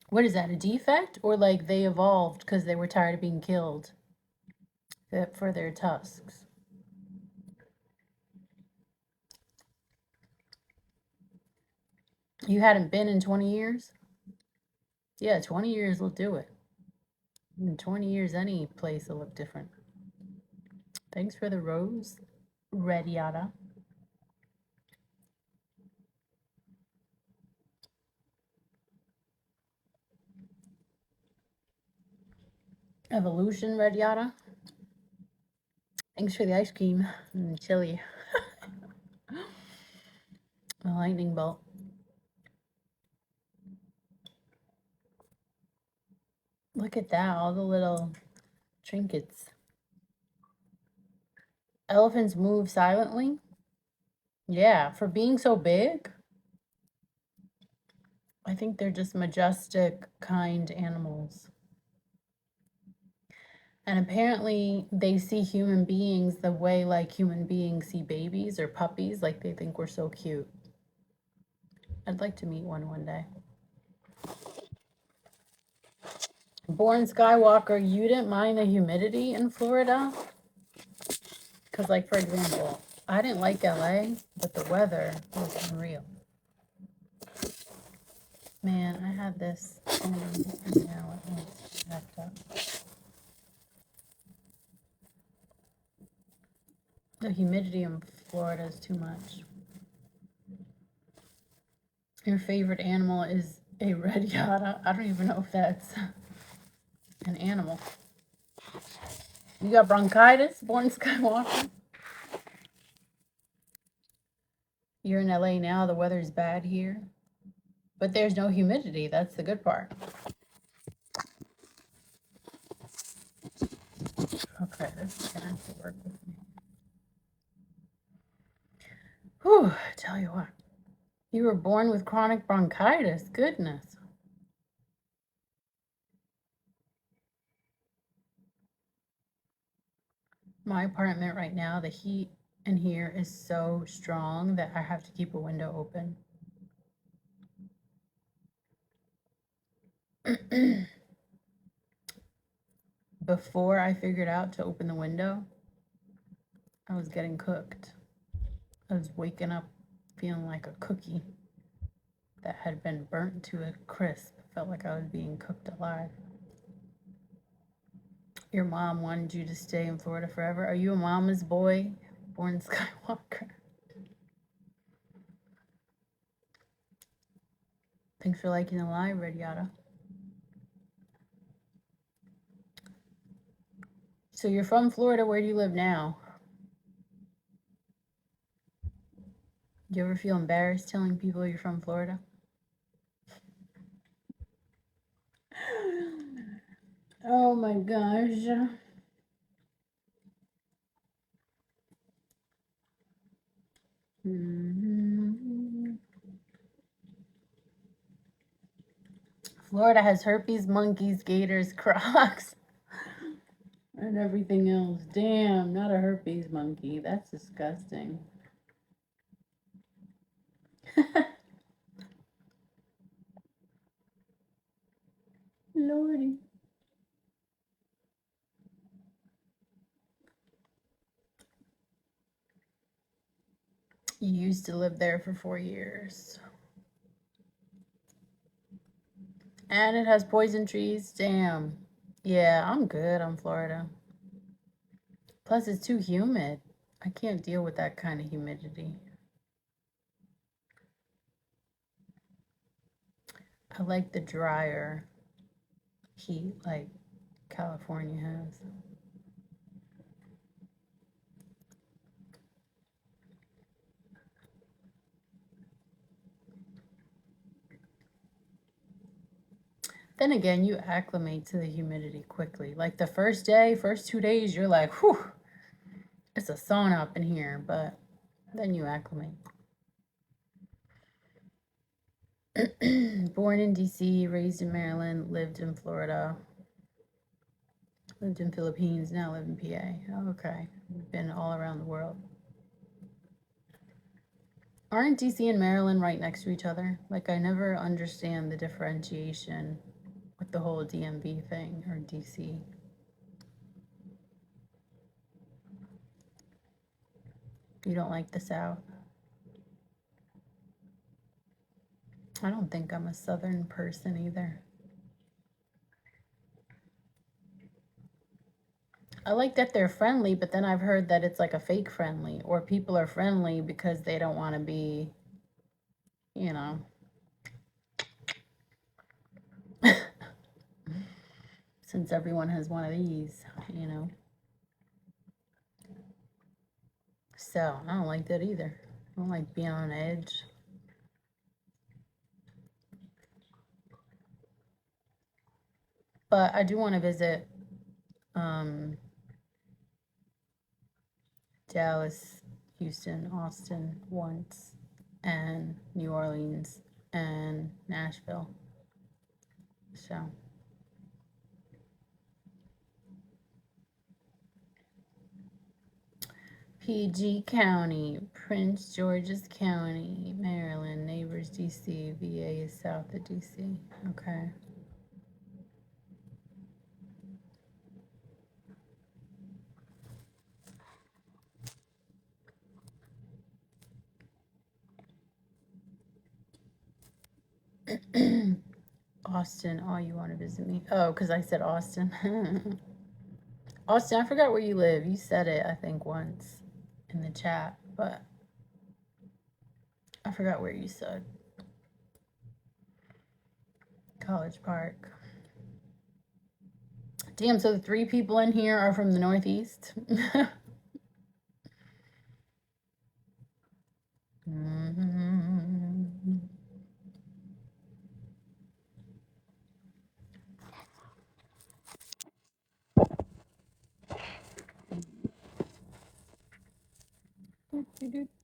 What is that, a defect? Or like they evolved because they were tired of being killed for their tusks? You hadn't been in 20 years? Yeah, 20 years will do it. In 20 years, any place will look different. Thanks for the rose, Red Yada. Evolution, Red Yada. Thanks for the ice cream. Chili. A lightning bolt. Look at that, all the little trinkets. Elephants move silently? Yeah, for being so big, I think they're just majestic, kind animals. And apparently they see human beings the way like human beings see babies or puppies, like they think we're so cute. I'd like to meet one day. Born Skywalker, you didn't mind the humidity in Florida? Because, like, for example, I didn't like LA, but the weather was unreal. Man, I had this, and now it's packed up. The humidity in Florida is too much. Your favorite animal is a red yada. I don't even know if that's an animal. You got bronchitis, Born Skywalker? You're in LA now. The weather's bad here. But there's no humidity. That's the good part. Okay, this is going to have to work with me. Whew, tell you what. You were born with chronic bronchitis. Goodness. My apartment right now, the heat in here is so strong that I have to keep a window open. Before I figured out to open the window, I was getting cooked. I was waking up feeling like a cookie that had been burnt to a crisp. Felt like I was being cooked alive. Your mom wanted you to stay in Florida forever. Are you a mama's boy? Born Skywalker. Thanks for liking the live, Red Yada. So you're from Florida. Where do you live now? Do you ever feel embarrassed telling people you're from Florida? Oh my gosh. Florida has herpes, monkeys, gators, crocs, and everything else. Damn, not a herpes monkey. That's disgusting. Lordy. You used to live there for 4 years. And it has poison trees. Damn. Yeah, I'm good on Florida. Plus, it's too humid. I can't deal with that kind of humidity. I like the drier heat like California has. Then again, you acclimate to the humidity quickly. Like the first day, first 2 days, you're like, whew, it's a sauna up in here, but then you acclimate. Born in DC, raised in Maryland, lived in Florida, lived in Philippines, now live in PA. Okay, been all around the world. Aren't DC and Maryland right next to each other? Like, I never understand the differentiation with the whole DMV thing or DC. You don't like the South? I don't think I'm a Southern person either. I like that they're friendly, but then I've heard that it's like a fake friendly, or people are friendly because they don't want to be, you know. Since everyone has one of these, you know. So, I don't like that either. I don't like being on edge. But I do want to visit Dallas, Houston, Austin once, and New Orleans and Nashville. So PG County, Prince George's County, Maryland, neighbors DC, VA is south of DC. Okay. Austin, oh, you want to visit me? Oh, because I said Austin. Austin, I forgot where you live. You said it, I think, once in the chat, but I forgot where you said. College Park. Damn, so the 3 people in here are from the Northeast?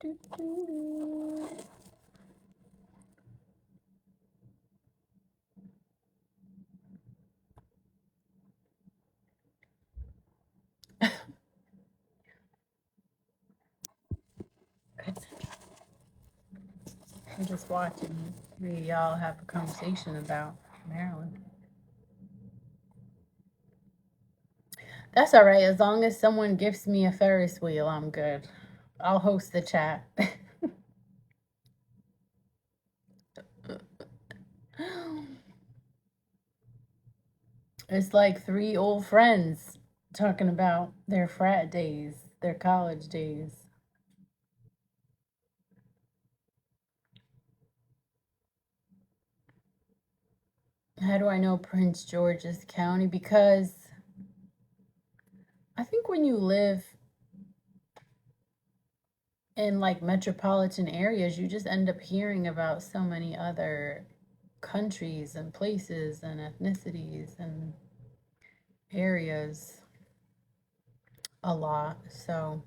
Do, do, do. I'm just watching three of y'all have a conversation about Maryland. That's all right. As long as someone gives me a Ferris wheel, I'm good. I'll host the chat. It's like three old friends talking about their frat days, their college days. How do I know Prince George's County? Because I think when you live in like metropolitan areas, you just end up hearing about so many other countries and places and ethnicities and areas a lot. So,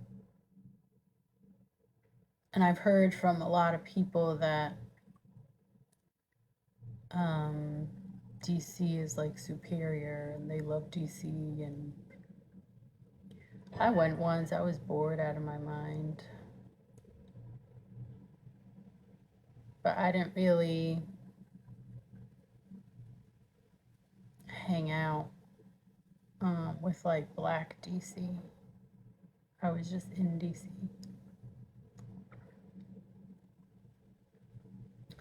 and I've heard from a lot of people that um, DC is like superior and they love DC. And I went once, I was bored out of my mind. But I didn't really hang out with like black DC. I was just in DC.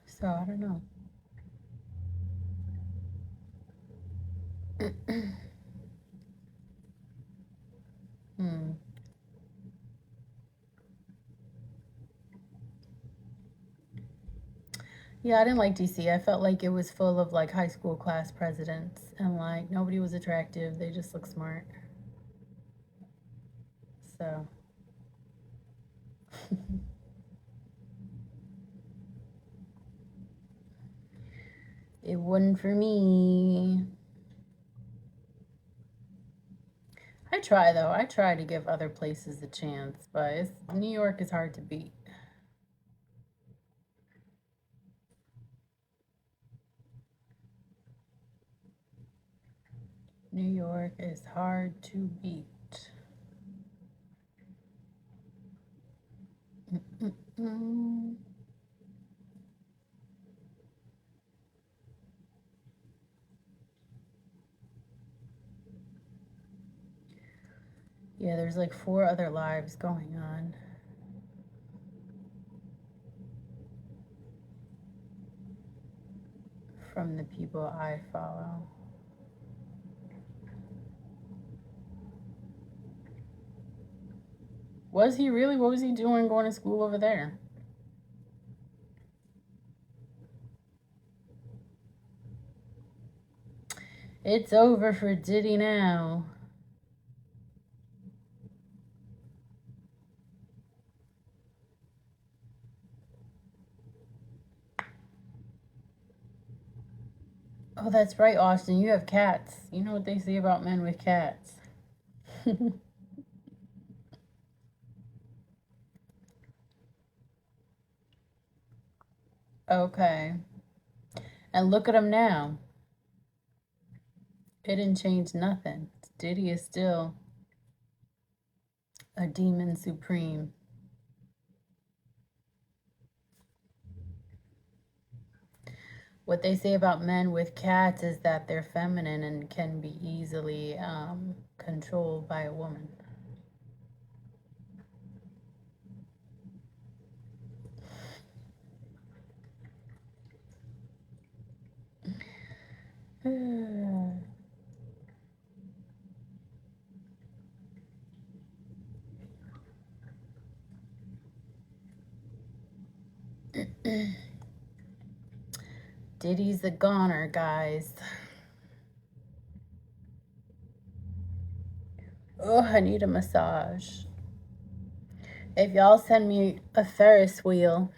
So I don't know. Hmm. Yeah, I didn't like DC. I felt like it was full of like high school class presidents and like nobody was attractive. They just look smart. So it wasn't for me. I try though. I try to give other places a chance, but New York is hard to beat. New York is hard to beat. Mm-mm-mm. Yeah, there's like four other lives going on. From the people I follow. Was he really? What was he doing going to school over there? It's over for Diddy now. Oh, that's right, Austin. You have cats. You know what they say about men with cats. Okay. And look at him now. It didn't change nothing. Diddy is still a demon supreme. What they say about men with cats is that they're feminine and can be easily controlled by a woman. Diddy's a goner, guys. Oh, I need a massage. If y'all send me a Ferris wheel,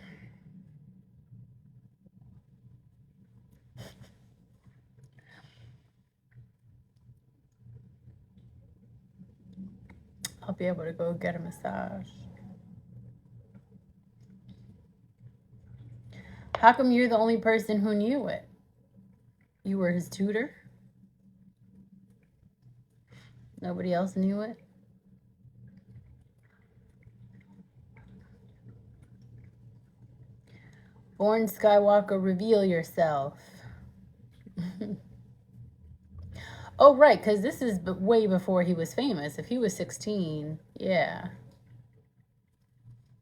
I'll be able to go get a massage. How come you're the only person who knew it? You were his tutor? Nobody else knew it? Born Skywalker, reveal yourself. Oh, right, because this is way before he was famous. If he was 16, yeah.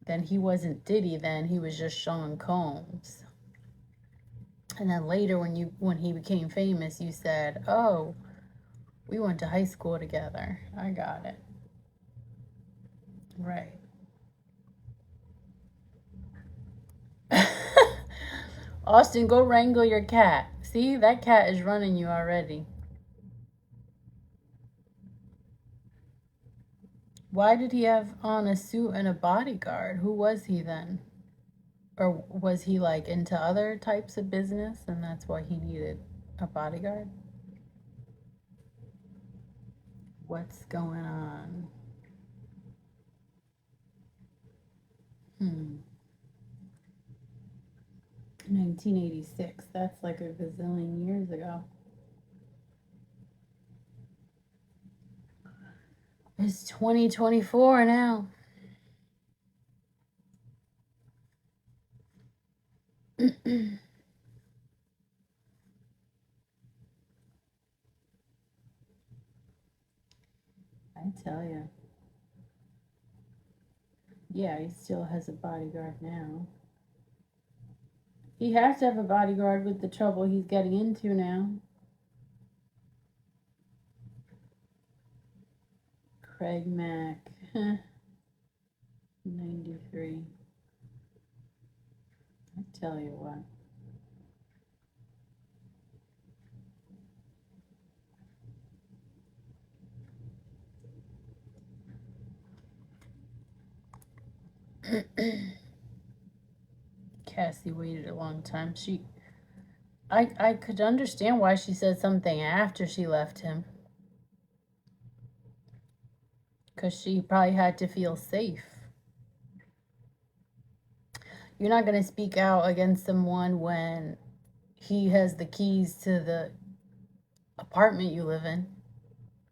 Then he wasn't Diddy then. He was just Sean Combs. And then later when he became famous, you said, oh, we went to high school together. I got it. Right. Austin, go wrangle your cat. See, that cat is running you already. Why did he have on a suit and a bodyguard? Who was he then? Or was he like into other types of business and that's why he needed a bodyguard? What's going on? 1986. That's like a gazillion years ago. It's 2024 now. I tell you. Yeah, he still has a bodyguard now. He has to have a bodyguard with the trouble he's getting into now. Craig Mack. 93. I tell you what. Cassie waited a long time. I could understand why she said something after she left him. Because she probably had to feel safe. You're not going to speak out against someone when he has the keys to the apartment you live in.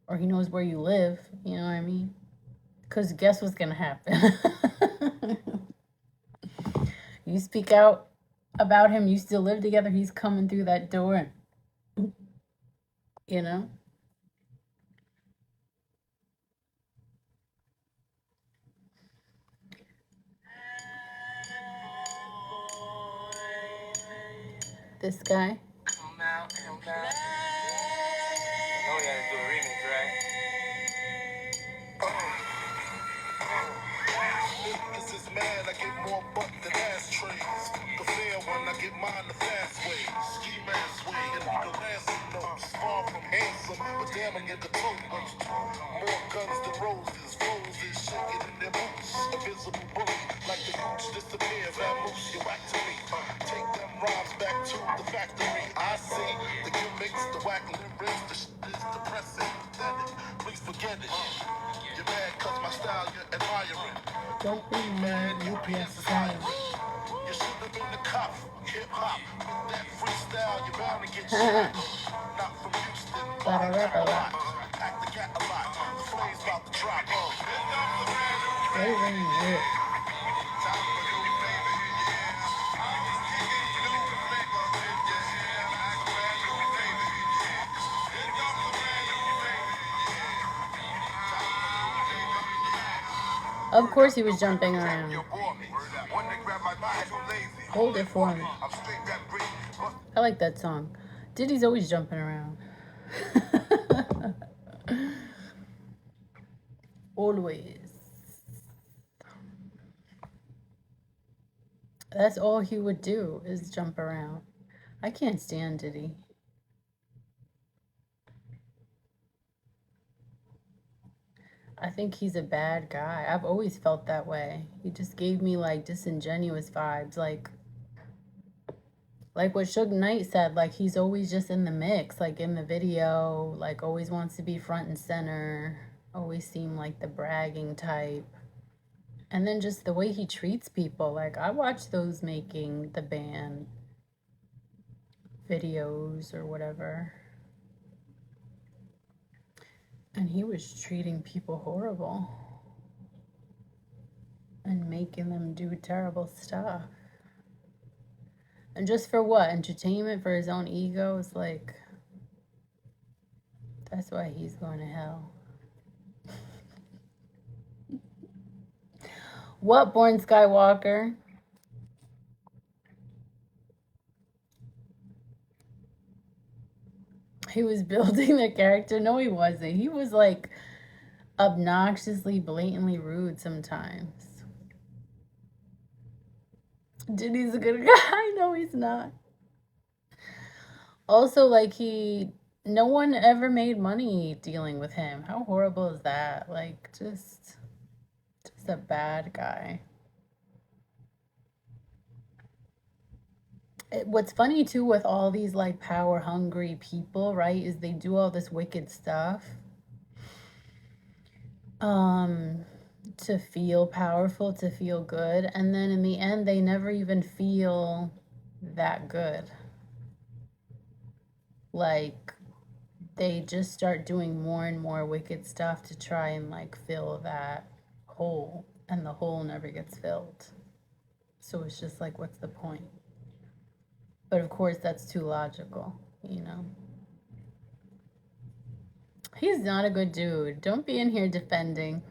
Or he knows where you live. You know what I mean? Because guess what's going to happen? You speak out about him, you still live together, he's coming through that door. You know? This guy. Come out and play. I know we gotta do a remix, right? This is mad, I get more butt than ashtrays. The fair one, I get mine the fast way. Ski mask way, and the ransom notes. Far from handsome, but damn, I get the tote. More guns than roses, foes is shaking in their boots. Invisible bullet, like the boots disappear. Vamoose, you whack to me. Take them rhymes back to the factory. I see the gimmicks, the whack lyrics, the shit is depressing. Pathetic, please forget it. You're mad cause my style you're admiring. Don't be mad, UPS is hiring. You should have been a cop, hip hop. With that freestyle, you're bound to get shot. Not from Houston, but I rap a lot. Act the cat a lot. The flame's about to drop. They ring it. Of course he was jumping around. Hold it for me. I like that song. Diddy's always jumping around. Always. That's all he would do is jump around. I can't stand Diddy. I think he's a bad guy. I've always felt that way. He just gave me like disingenuous vibes, like what Suge Knight said, like he's always just in the mix, like in the video, like always wants to be front and center, always seem like the bragging type. And then just the way he treats people, like I watched those making the band. videos or whatever. And he was treating people horrible and making them do terrible stuff. And just for what? Entertainment, for his own ego? It's like, that's why he's going to hell. What, Born Skywalker? He was building the character? No, he wasn't. He was like obnoxiously, blatantly rude sometimes. Diddy's a good guy. No, he's not. Also, like, no one ever made money dealing with him. How horrible is that? Like, just a bad guy. What's funny too with all these like power hungry people, right, is they do all this wicked stuff to feel powerful, to feel good, and then in the end they never even feel that good. Like, they just start doing more and more wicked stuff to try and like fill that hole, and the hole never gets filled. So it's just like, what's the point? But of course that's too logical, you know. He's not a good dude. Don't be in here defending.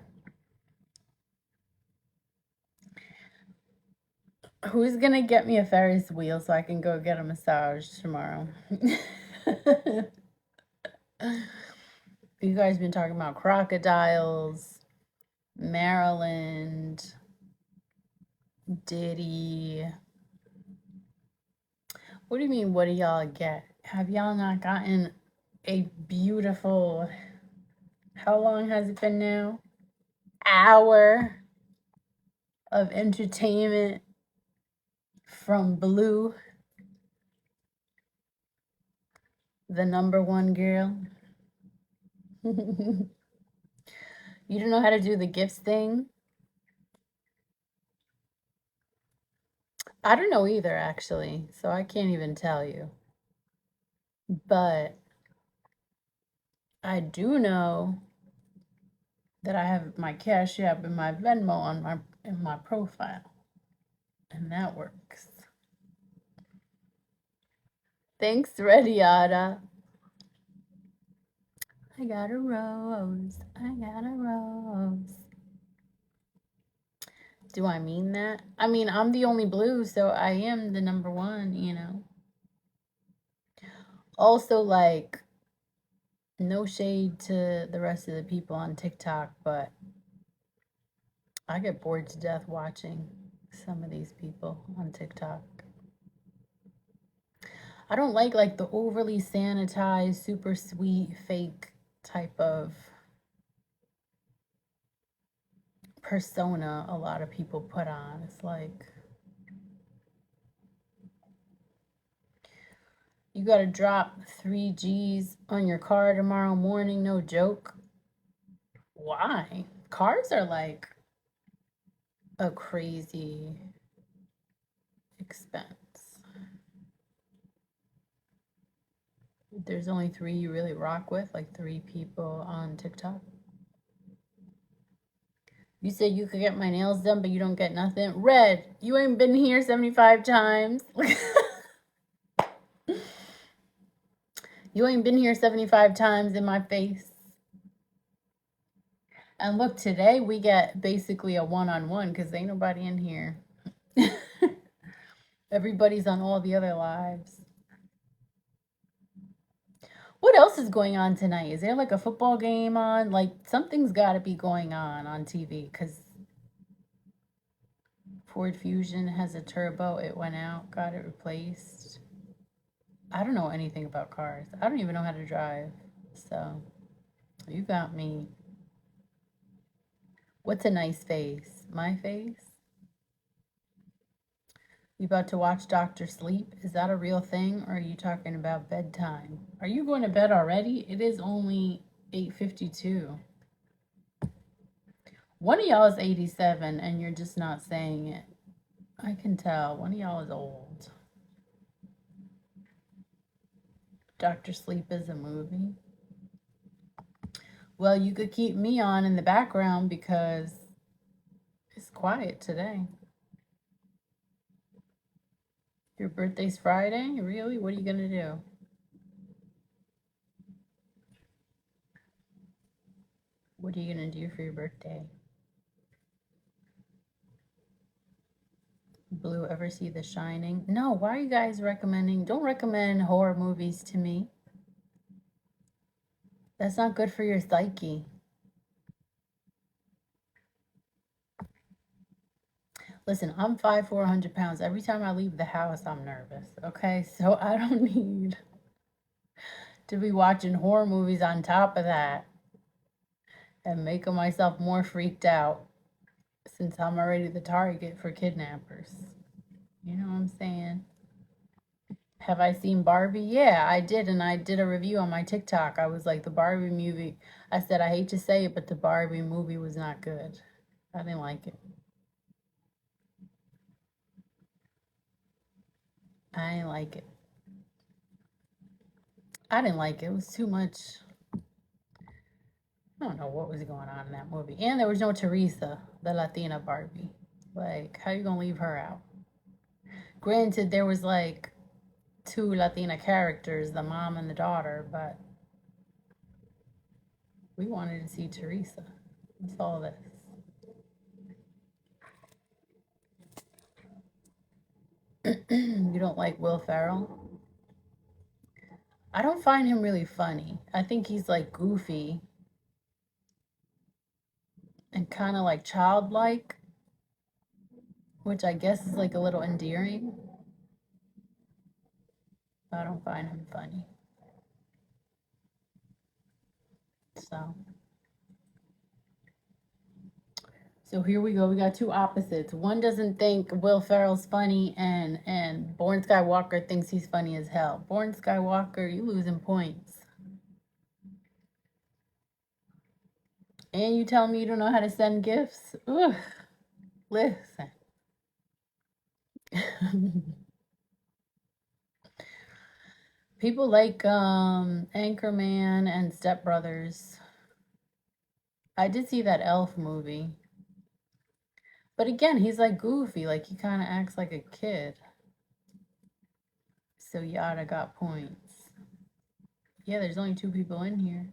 Who's gonna get me a Ferris wheel so I can go get a massage tomorrow? You guys been talking about crocodiles, Maryland, Diddy. What do you mean, what do y'all get? Have y'all not gotten a beautiful, how long has it been now? Hour of entertainment from Blue, the number one girl. You don't know how to do the gifts thing? I don't know either, actually, so I can't even tell you. But I do know that I have my Cash App and my Venmo on my profile, and that works. Thanks, Rediata. I got a rose. I got a rose. Do I mean that? I mean, I'm the only blue, so I am the number one, you know. Also, like, no shade to the rest of the people on TikTok, but I get bored to death watching some of these people on TikTok. I don't like the overly sanitized, super sweet, fake type of persona a lot of people put on. It's like, you gotta drop 3 G's on your car tomorrow morning, no joke. Why? Cars are like a crazy expense. There's only 3 you really rock with, like 3 people on TikTok. You said you could get my nails done, but you don't get nothing. Red, you ain't been here 75 times. You ain't been here 75 times in my face. And look, today we get basically a one-on-one because ain't nobody in here. Everybody's on all the other lives. What else is going on tonight? Is there like a football game on? Like, something's got to be going on TV because Ford Fusion has a turbo. It went out, got it replaced. I don't know anything about cars. I don't even know how to drive. So, you got me. What's a nice face? My face? You about to watch Doctor Sleep? Is that a real thing, or are you talking about bedtime? Are you going to bed already? It is only 8:52. One of y'all is 87, and you're just not saying it. I can tell. One of y'all is old. Dr. Sleep is a movie. Well, you could keep me on in the background because it's quiet today. Your birthday's Friday? Really? What are you going to do? What are you going to do for your birthday? Blue, ever see The Shining? No, why are you guys recommending? Don't recommend horror movies to me. That's not good for your psyche. Listen, I'm 5'4", 100 pounds. Every time I leave the house, I'm nervous. Okay, so I don't need to be watching horror movies on top of that and making myself more freaked out since I'm already the target for kidnappers. You know what I'm saying? Have I seen Barbie? Yeah, I did, and I did a review on my TikTok. I was like, the Barbie movie. I said, I hate to say it, but the Barbie movie was not good. I didn't like it. I didn't like it. I didn't like it. It was too much. I don't know what was going on in that movie. And there was no Teresa, the Latina Barbie. Like, how you gonna leave her out? Granted, there was like two Latina characters, the mom and the daughter, but we wanted to see Teresa. That's all this. You don't like Will Ferrell? I don't find him really funny. I think he's like goofy and kind of like childlike, which I guess is like a little endearing. I don't find him funny. So here we go. We got two opposites. One doesn't think Will Ferrell's funny, and Born Skywalker thinks he's funny as hell. Born Skywalker, you losing points. And you tell me you don't know how to send gifts? Ugh. Listen. People like Anchorman and Step Brothers. I did see that Elf movie. But again, he's like goofy. Like he kind of acts like a kid. So Yada got points. Yeah, there's only two people in here.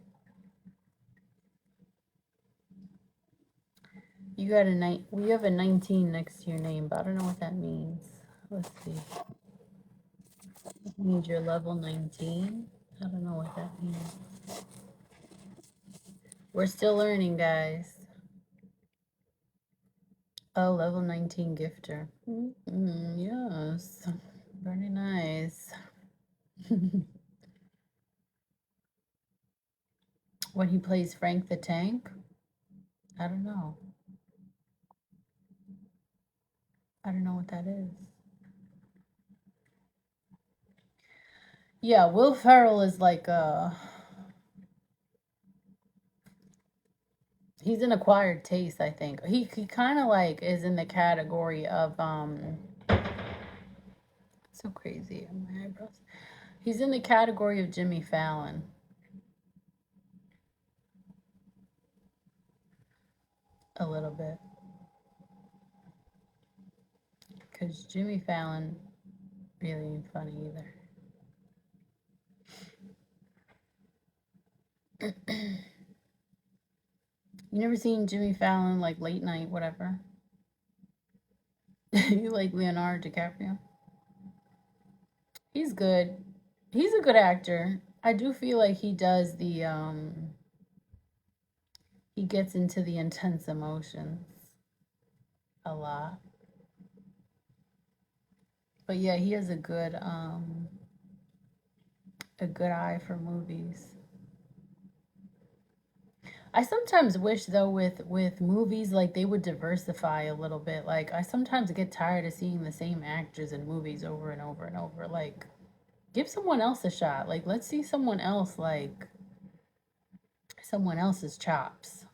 You got a we have a 19 next to your name, but I don't know what that means. Let's see. It means you're level 19. I don't know what that means. We're still learning, guys. Oh, level 19 gifter. Yes. Very nice. When he plays Frank the Tank? I don't know. I don't know what that is. Yeah, Will Ferrell is like he's an acquired taste, I think. He kind of like is in the category of so crazy on my eyebrows. He's in the category of Jimmy Fallon. A little bit. Because Jimmy Fallon really ain't funny either. You never seen Jimmy Fallon like late night, whatever? You like Leonardo DiCaprio? He's good. He's a good actor. I do feel like he does the he gets into the intense emotions a lot. But yeah, he has a good eye for movies. I sometimes wish though with movies like they would diversify a little bit. Like I sometimes get tired of seeing the same actors in movies over and over and over. Like give someone else a shot. Like let's see someone else like someone else's chops.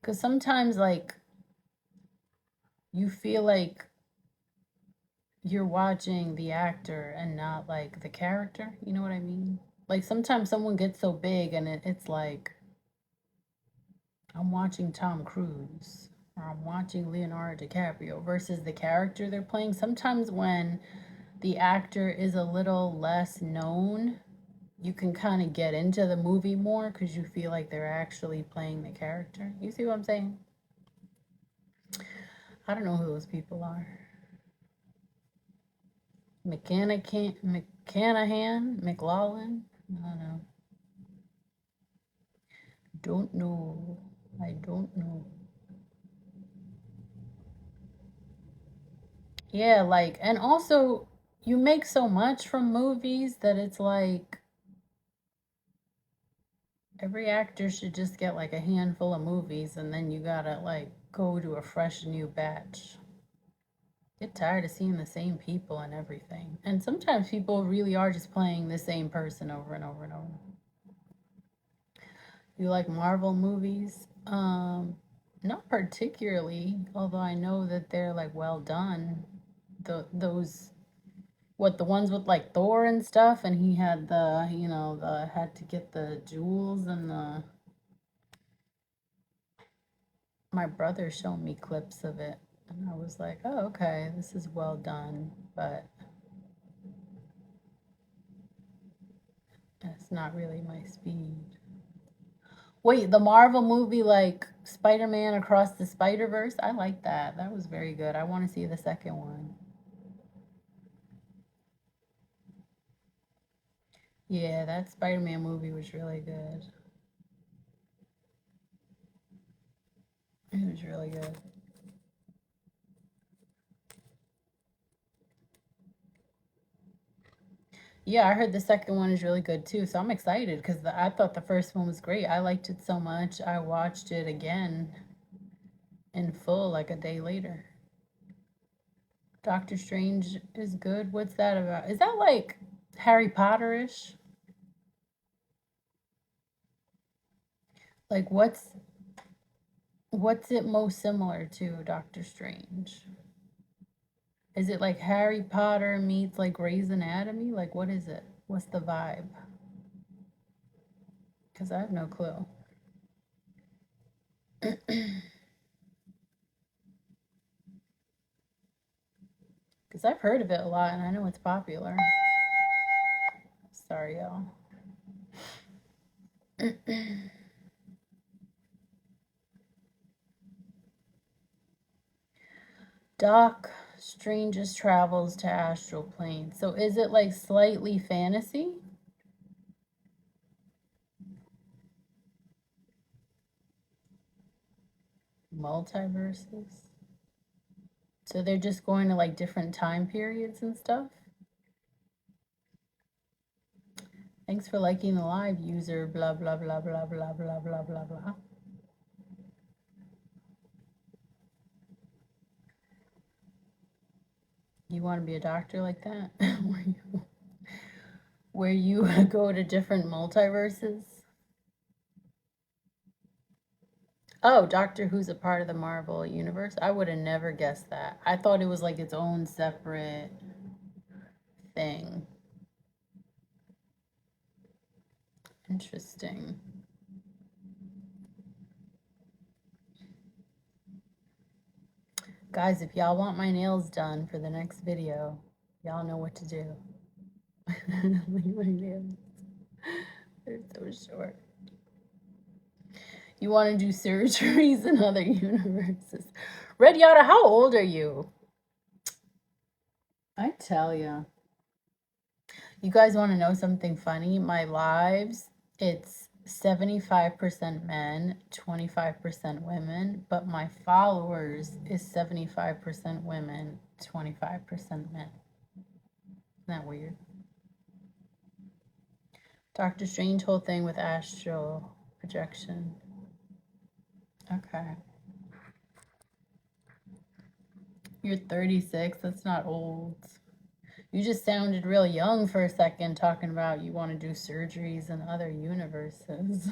Cuz sometimes like you feel like you're watching the actor and not like the character. You know what I mean? Like sometimes someone gets so big and it's like I'm watching Tom Cruise or I'm watching Leonardo DiCaprio versus the character they're playing. Sometimes when the actor is a little less known, you can kind of get into the movie more because you feel like they're actually playing the character. You see what I'm saying? I don't know who those people are. McCanahan, McLaughlin. I don't know. Don't know. I don't know. Yeah, like, and also you make so much from movies that it's like every actor should just get like a handful of movies and then you gotta like go to a fresh new batch. Get tired of seeing the same people and everything. And sometimes people really are just playing the same person over and over and over. You like Marvel movies? Not particularly, although I know that they're like well done. Those what the ones with like Thor and stuff, and he had the the had to get the jewels and the. My brother showed me clips of it, and I was like, oh okay, this is well done, but it's not really my speed. Wait, the Marvel movie like Spider-Man Across the Spider-Verse? I like that. That was very good. I want to see the second one. Yeah, that Spider-Man movie was really good. It was really good. Yeah, I heard the second one is really good too, so I'm excited because I thought the first one was great. I liked it so much. I watched it again in full like a day later. Doctor Strange is good. What's that about? Is that like Harry Potter-ish? Like what's it most similar to Doctor Strange? Is it like Harry Potter meets like Grey's Anatomy? Like what is it? What's the vibe? Because I have no clue. Because I've heard of it a lot and I know it's popular. Sorry, y'all. Doc Strange's travels to astral plane. So is it like slightly fantasy? Multiverses? So they're just going to like different time periods and stuff? Thanks for liking the live, user blah blah blah blah blah blah blah blah blah. You want to be a doctor like that? Where you go to different multiverses? Oh, Doctor Who's a part of the Marvel universe? I would have never guessed that. I thought it was like its own separate thing. Interesting. Guys, if y'all want my nails done for the next video, y'all know what to do. Leave my nails. They're so short. You want to do surgeries in other universes. Red Yada, how old are you? I tell you. You guys want to know something funny? My lives, it's 75% men, 25% women, but my followers is 75% women, 25% men. Isn't that weird? Doctor Strange whole thing with astral projection. Okay. You're 36. That's not old. You just sounded real young for a second talking about you want to do surgeries in other universes.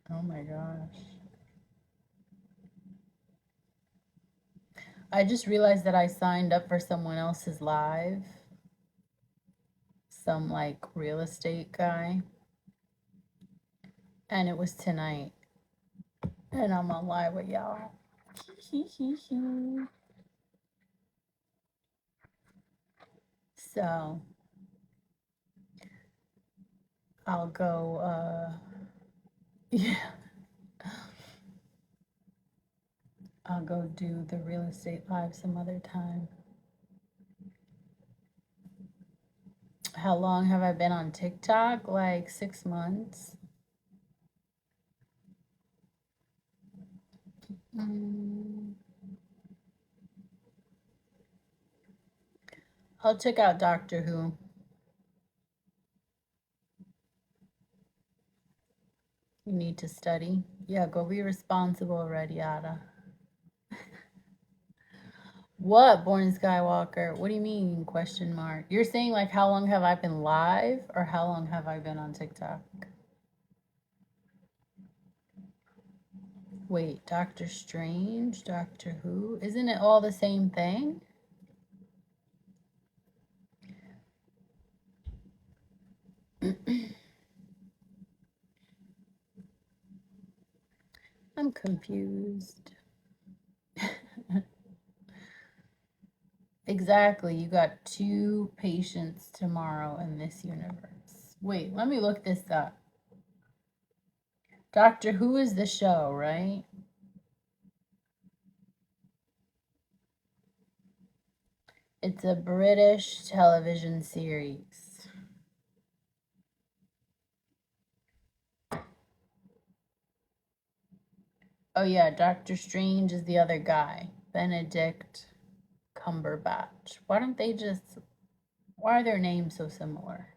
Oh my gosh. I just realized that I signed up for someone else's live. Some like real estate guy. And it was tonight. And I'm on live with y'all. So I'll go yeah. I'll go do the real estate live some other time. How long have I been on TikTok? Like 6 months. I'll check out Doctor Who. You need to study. Yeah, go be responsible, Red Yada. What, Born Skywalker? What do you mean, question mark? You're saying like how long have I been live or how long have I been on TikTok? Wait, Doctor Strange, Doctor Who? Isn't it all the same thing? I'm confused. Exactly. You got 2 patients tomorrow in this universe. Wait, let me look this up. Doctor Who is the show, right? It's a British television series. Oh yeah, Doctor Strange is the other guy. Benedict Cumberbatch. Why are their names so similar?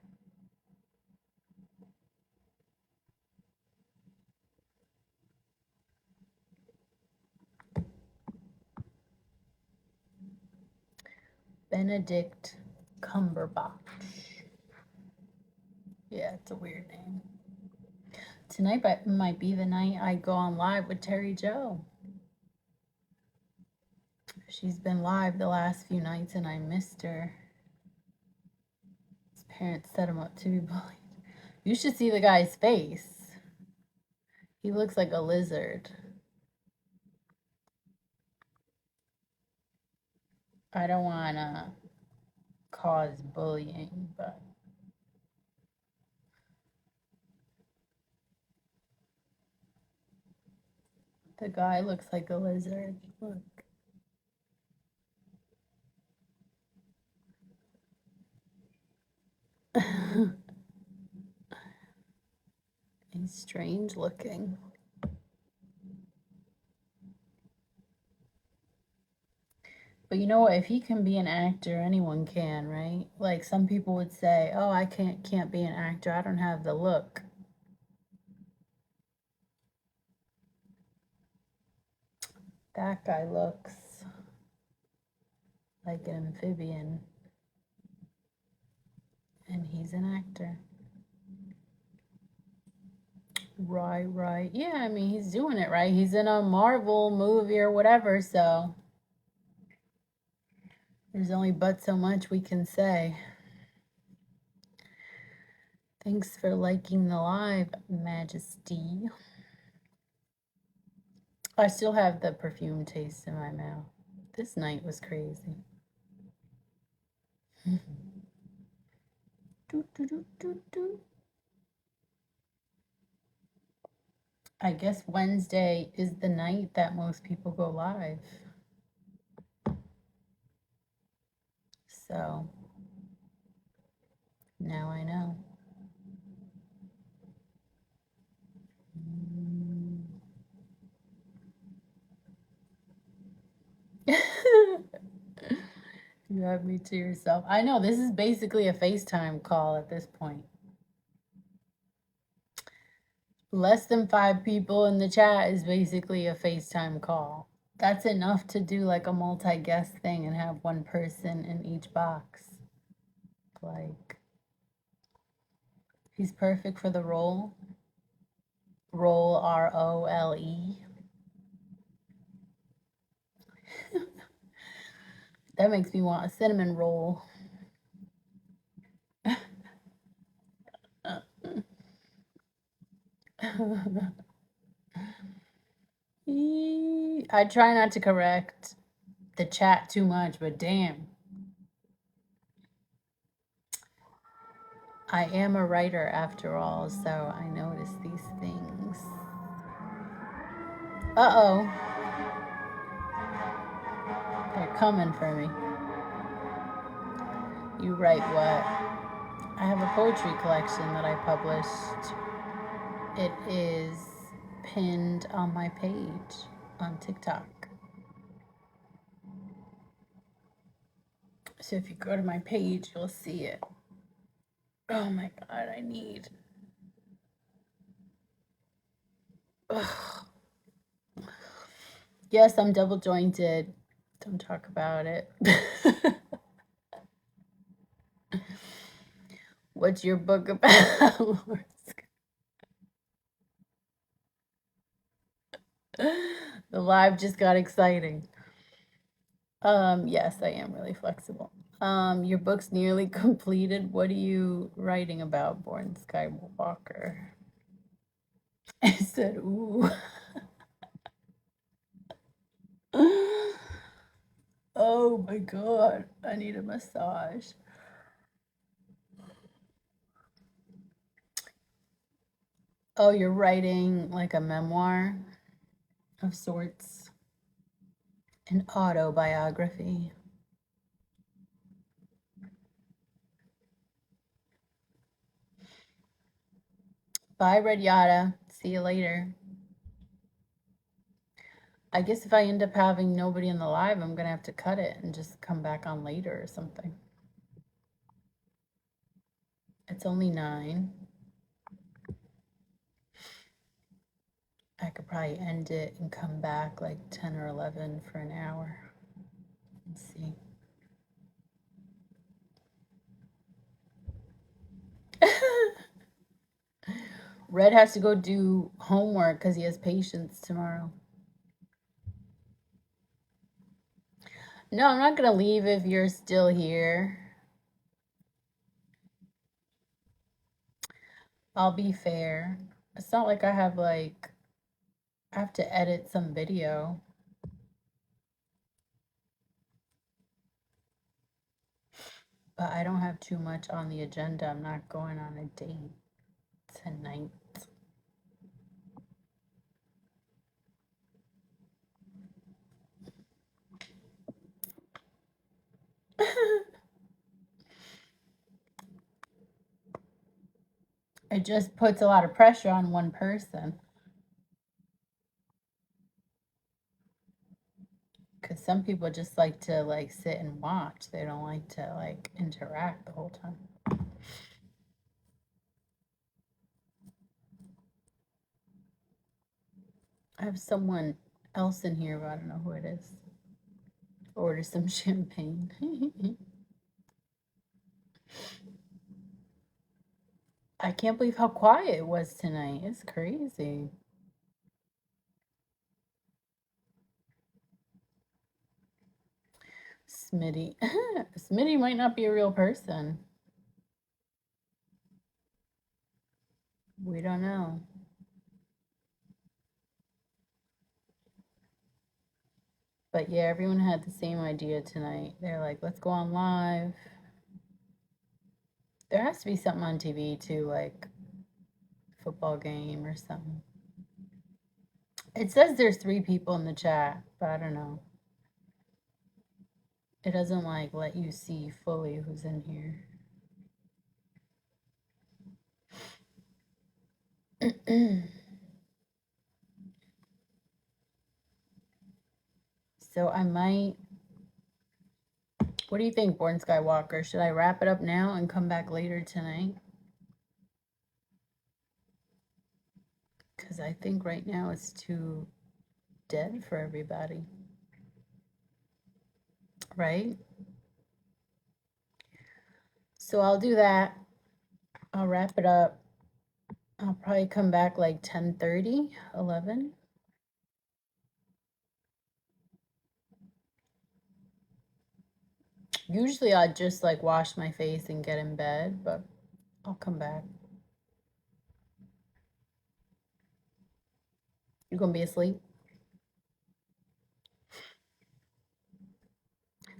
Benedict Cumberbatch. Yeah, it's a weird name. Tonight might be the night I go on live with Terry Jo. She's been live the last few nights and I missed her. His parents set him up to be bullied. You should see the guy's face. He looks like a lizard. I don't want to cause bullying, but the guy looks like a lizard. Look. He's strange looking. But you know what? If he can be an actor, anyone can, right? Like some people would say, "Oh, I can't be an actor. I don't have the look." That guy looks like an amphibian, and he's an actor. Right. Yeah, I mean, he's doing it right. He's in a Marvel movie or whatever, so there's only but so much we can say. Thanks for liking the live, Majesty. I still have the perfume taste in my mouth. This night was crazy. I guess Wednesday is the night that most people go live. So now I know. You have me to yourself. I know, this is basically a FaceTime call at this point. Less than 5 people in the chat is basically a FaceTime call. That's enough to do like a multi-guest thing and have one person in each box. Like, he's perfect for the role. Role, ROLE. That makes me want a cinnamon roll. I try not to correct the chat too much, but damn. I am a writer after all, so I notice these things. Uh-oh. They're coming for me. You write what? I have a poetry collection that I published. It is pinned on my page on TikTok. So if you go to my page, you'll see it. Oh my God, I need. Ugh. Yes, I'm double jointed. Don't talk about it. What's your book about? The live just got exciting. Yes, I am really flexible. Your book's nearly completed. What are you writing about, Born Skywalker? I said, ooh. Oh my God, I need a massage. Oh, you're writing like a memoir of sorts, an autobiography. Bye, Red Yada. See you later. I guess if I end up having nobody in the live, I'm gonna have to cut it and just come back on later or something. It's only 9. I could probably end it and come back like 10 or 11 for an hour. Let's see. Red has to go do homework because he has patience tomorrow. No, I'm not going to leave if you're still here. I'll be fair. It's not like I have I have to edit some video. But I don't have too much on the agenda. I'm not going on a date tonight. It just puts a lot of pressure on one person. Because some people just like to sit and watch. They don't like to interact the whole time. I have someone else in here, but I don't know who it is. Order some champagne. I can't believe how quiet it was tonight. It's crazy. Smitty. Smitty might not be a real person. We don't know. But yeah, everyone had the same idea tonight. They're like, let's go on live. There has to be something on TV too, like football game or something. It says there's 3 people in the chat, but I don't know. It doesn't let you see fully who's in here. So I might. What do you think, Born Skywalker? Should I wrap it up now and come back later tonight? Because I think right now it's too dead for everybody. Right? So I'll do that. I'll wrap it up. I'll probably come back like 10:30, 11. Usually I'd just like wash my face and get in bed, but I'll come back. You gonna be asleep?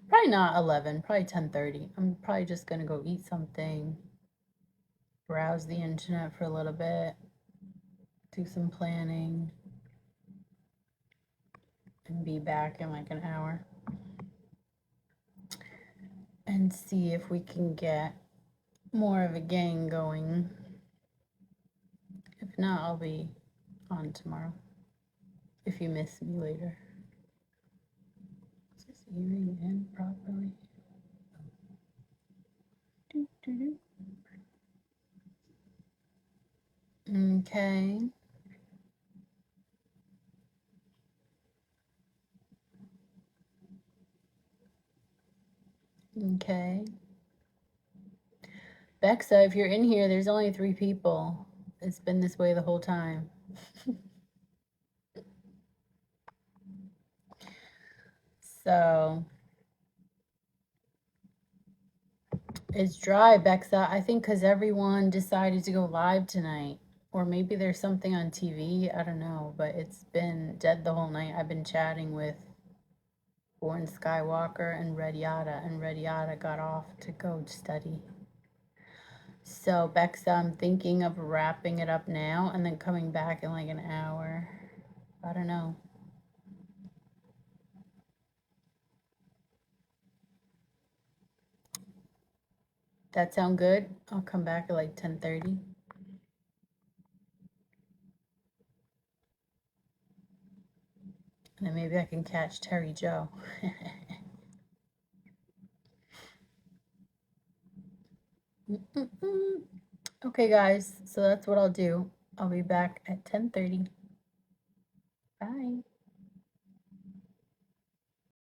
Probably not 11, probably 10:30. I'm probably just gonna go eat something, browse the internet for a little bit, do some planning, and be back in like an hour. And see if we can get more of a gang going. If not, I'll be on tomorrow. If you miss me later. Is this earring in properly? Okay. Okay. Bexa, if you're in here, there's only 3 people. It's been this way the whole time. So it's dry, Bexa. I think because everyone decided to go live tonight. Or maybe there's something on TV. I don't know. But it's been dead the whole night. I've been chatting with Born Skywalker and Red Yada. And Red Yada got off to go study. So, Bexa, I'm thinking of wrapping it up now and then coming back in like an hour. I don't know. That sound good? I'll come back at like 10:30. And then maybe I can catch Terry Joe. Okay, guys. So that's what I'll do. I'll be back at 10:30. Bye.